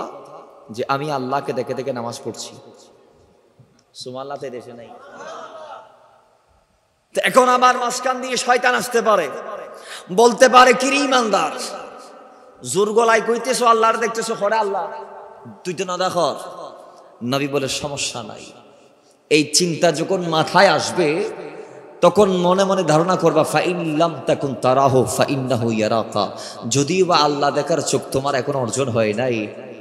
যে আমি আল্লাহকে দেখে দেখে নামাজ পড়ছি। সুবহানাল্লাহ, তে দেশে নাই। এখন আবার মাঝখান দিয়ে শয়তান আসতে পারে, বলতে পারে, কিরে ইমানদার, জোর গলায় কইতেছো আল্লাহর দেখতেছো, হরে আল্লাহ তুই তো না দেখ। নবী বলে, সমস্যা নাই, এই চিন্তা যখন মাথায় আসবে তখন মনে মনে ধারণা করবা, ফাইন লাম তাকুন তারাহু ফাইন্নাহু ইয়ারাকা। যদিও বা আল্লাহ দেখার চোখ তোমার এখন অর্জন হয় নাই,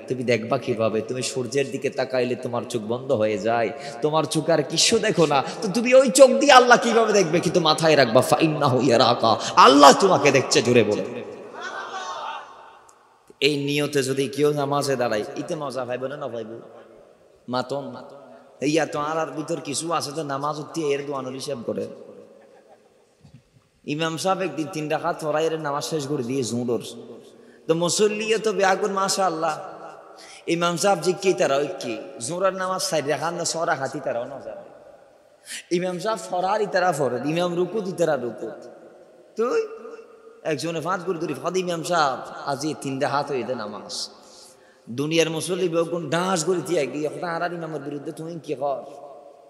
তুমি দেখবা কিভাবে? তুমি সূর্যের দিকে তাকাইলে তোমার চোখ বন্ধ হয়ে যায়, তোমার চোখ আর কিছু দেখো না, তো তুমি ওই চোখ দিয়ে আল্লাহ কিভাবে দেখবে? কিন্তু মাথায় রাখবা, ফাইন্নাহু ইয়ারাকা, আল্লাহ তোমাকে দেখছে। জোরে বলে। এই নিয়তে যদি কেউ নামাজে দাঁড়ায়, ইতে মজা পাইব না পাইব? মাতন ইয়া তো আর ভিতর কিছু আছে তো নামাজ উঠতে এর দোয়ানোর হিসাব করে। ইমাম সাহেব একদিন 3 রাকাত পড়াই এর নামাজ শেষ করে দিয়ে জুঁড়োর তো মুসল্লিও তো ব্যাগুন, মাশাআল্লাহ। ইমাম সাহেব জি কি তারা ওই কি জোহরের নামাজ 4 রাকাত না 6 রাকাতই তারাও না জানে। ইমাম সাহেব ফরারি তারা ফরদ, ইমাম রুকুতি তারা রুকুত। তুই একজনে 5 করে ধরি ফাদি ইমাম সাহেব আজি 3 রাকাত হইতে নামাজ। দুনিয়ার মুসল্লি বেগুন ডাঁস করে দিয়ে গিয়ে কথা আর ইমামের বিরুদ্ধে তুমি কি কর?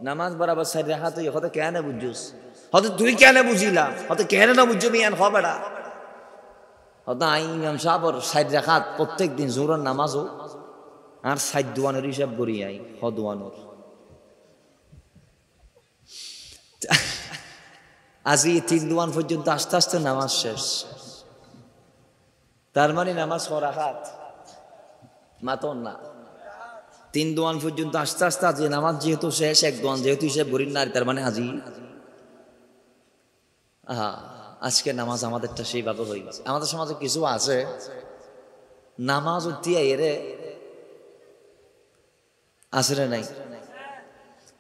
নামাজ বরাবর 4 রাকাত হই, কথা কেন বুঝছস? হয়তো তুই কেন বুঝিলা, হয়তো কেন না বুঝছো মিয়ান খবরা। হয়তো আই ইমাম সাহেবর 4 রাকাত প্রত্যেক দিন জোহরের নামাজও আর 7 দোয়ানোর হিসাব করি আই হদওয়ানোর। আজি 3 দোয়ান পর্যন্ত আস্তে আস্তে নামাজ শেষ, তার মানে নামাজ 6 রাকাত মাতন না। 3 দোয়ান পর্যন্ত আস্তে আস্তে আজ নামাজ যেহেতু শেষ, 1 দোয়ান যেহেতু হিসেব করি না, তার মানে আজি আজকে নামাজ আমাদেরটা সেইভাবে হয়ে গেছে। আমাদের সমাজে কিছু আছে নামাজ উঠিয়া এরে আসরে নাই,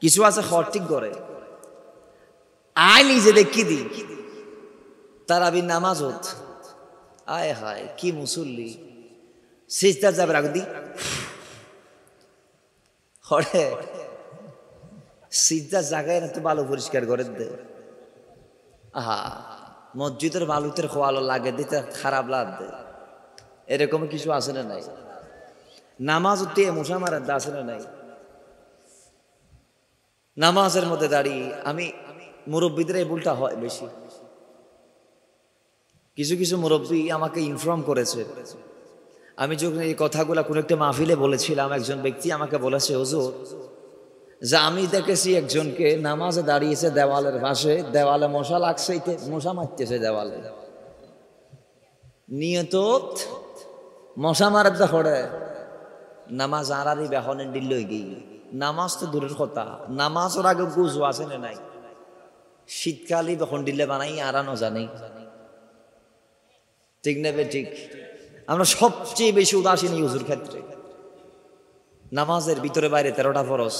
কিছু আছে হরটিক করে আয় নিজে দেখি দি তারাবি নামাজ হত। আয় হায় কি মুসল্লি, সিজদার যাবে রাখ দি হরে সিজদার জায়গায় না তো বালু পরিষ্কার করে দে। আহা মসজিদের বালুতের খোয়ালো লাগে দিতে খারাপ লাগবে, এরকম কিছু আছে না নাই? নামাজ উঠতে মশা মারার দা আছে না নাই? নামাজের মধ্যে দাঁড়িয়ে আমি মুরব্বীদের এই ভুলটা হয় বেশি। কিছু কিছু মুরব্বী আমাকে ইনফর্ম করেছে, আমি যখন এই কথাগুলো কোনো একটা মাহফিলে বলেছিলাম, একজন ব্যক্তি আমাকে বলেছে, হুজুর যে আমি দেখেছি একজনকে নামাজে দাঁড়িয়েছে দেওয়ালের পাশে, দেওয়ালে মশা লাগছে, মশা মারতেছে দেওয়ালে, নিয়ত মশা মারার দা হরে নামাজ আরারি বেহনের দিল গিয়ে। নামাজ তো দূরের কথা, নামাজ ওর আগে গুজু আছে না নাই? শীতকালে বেখন দিলে বানাই আরানো জানি, ঠিক নেবে ঠিক। আমরা সবচেয়ে বেশি উদাসীন হুজুর ক্ষেত্রে। নামাজের ভিতরে বাইরে 13টা ফরজ,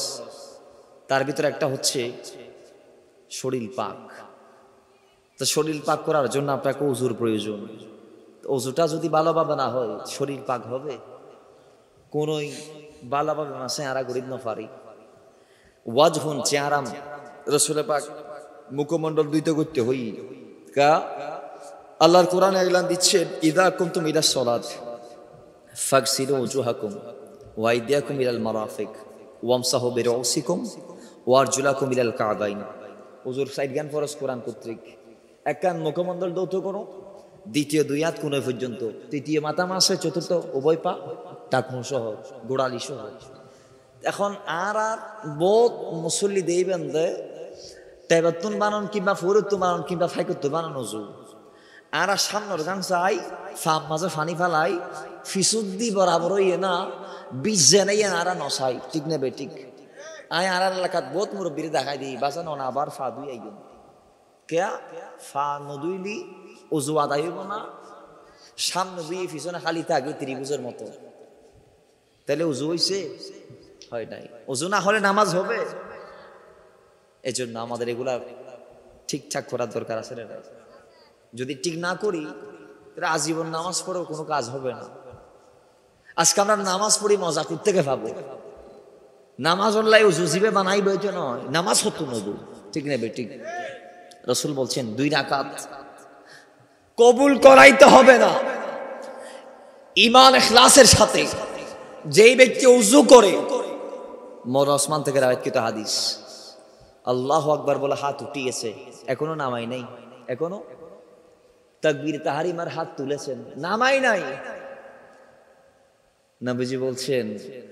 তার ভিতরে একটা হচ্ছে শরীর পাক। তো শরীর পাক করার জন্য আপনাকে ওযুর প্রয়োজন। ওযুটা যদি ভালোভাবে না হয় শরীর পাক হবে কোনই ভালোভাবে মাসে আরা গরিব না পারি। ওয়াজহুন চেহারাম রাসূল পাক মুখমণ্ডল দুইটা করতে হই কা আল্লাহর কোরআনে এলান দিচ্ছেন, ইদা কুনতুম ইলা সলাত ফাগসিলু ওজুহাকুম ওয়া আইদিয়াকুম ইলাল মারাফিক ওয়ামসাহু বিরউসিকুম ওয়া আরজুলাকুম ইলাল কাবাইন। ওযুর 4 জ্ঞান ফরজ কোরআন কর্তৃক। এক কান মুখমণ্ডল দৌত করো, দ্বিতীয় 2 হাত কোণে পর্যন্ত, তৃতীয় মাথা মাসে, চতুর্থ উভয় পা টাকনু সহ গোড়ালি সহ। এখন আর বহুত মুসল্লি দেইবেন দে তেবাত্তুন বানান কিংবা ফুরুত্তু বানান কিংবা ফাইকুত্তু বানানো ওযু। আর সামনের গান চাই ফাম মাঝে ফানি ফালাই ফিসুদ্দি বরাবর ইয়ে না বিষ জেনে আরা নসাই ঠিক নেবে ঠিক আয় আর এলাকাত বহুত মুরব্বীরে দেখাই দিই বাঁচানো না আবার ফা দুই আইন কেয়া ফা নদুইলি অজু আদায় হইব না সামনে দুই পিছনে খালি থাকে ত্রিভুজের মতো তাহলে উজু হইছে হয় নাই উজু না হলে নামাজ হবে এই জন্য আমাদের এগুলা ঠিকঠাক করার দরকার আছে না যদি ঠিক না করি তাহলে আজীবন নামাজ পড়েও কোনো কাজ হবে না আজকে আমরা নামাজ পড়ি মজা করতে পাবো নামাজ অল্লাই উজু জিবে বানাইবে এটা নয় নামাজ হতো নজু ঠিক নেবে ঠিক রসুল বলছেন 2 রাকাত কবুল করাইতে হবে না ঈমান ইখলাসের সাথে যেই ব্যক্তি উযু করে মোর ওসমান থেকে রাওয়ায়াতকৃত হাদিস আল্লাহু আকবার বলে হাত উঠিয়েছে এখনো নামাই নাই এখনো তাকবীর তাহরিমার হাত তুলেছেন নামাই নাই নবীজি বলছেন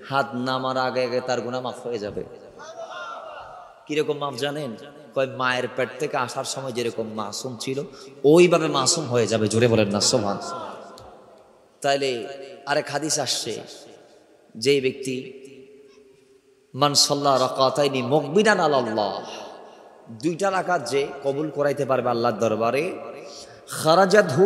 হাত নামার আগে আগে তার গুনাহ মাফ হয়ে যাবে কিরকম মাফ জানেন কয় মায়ের পেট থেকে আসার সময় যেরকম মাসুম ছিল ওইভাবে মাসুম হয়ে যাবে জোরে বলেন না সুবহান তাইলে আরেক হাদিস আসছে যেই ব্যক্তি মান সাল্লা রাকাতাইনি মুকবিনান আলাল্লাহ 2টা রাকাত যে কবুল করাইতে পারবে আল্লাহর দরবারে খারাজাতহু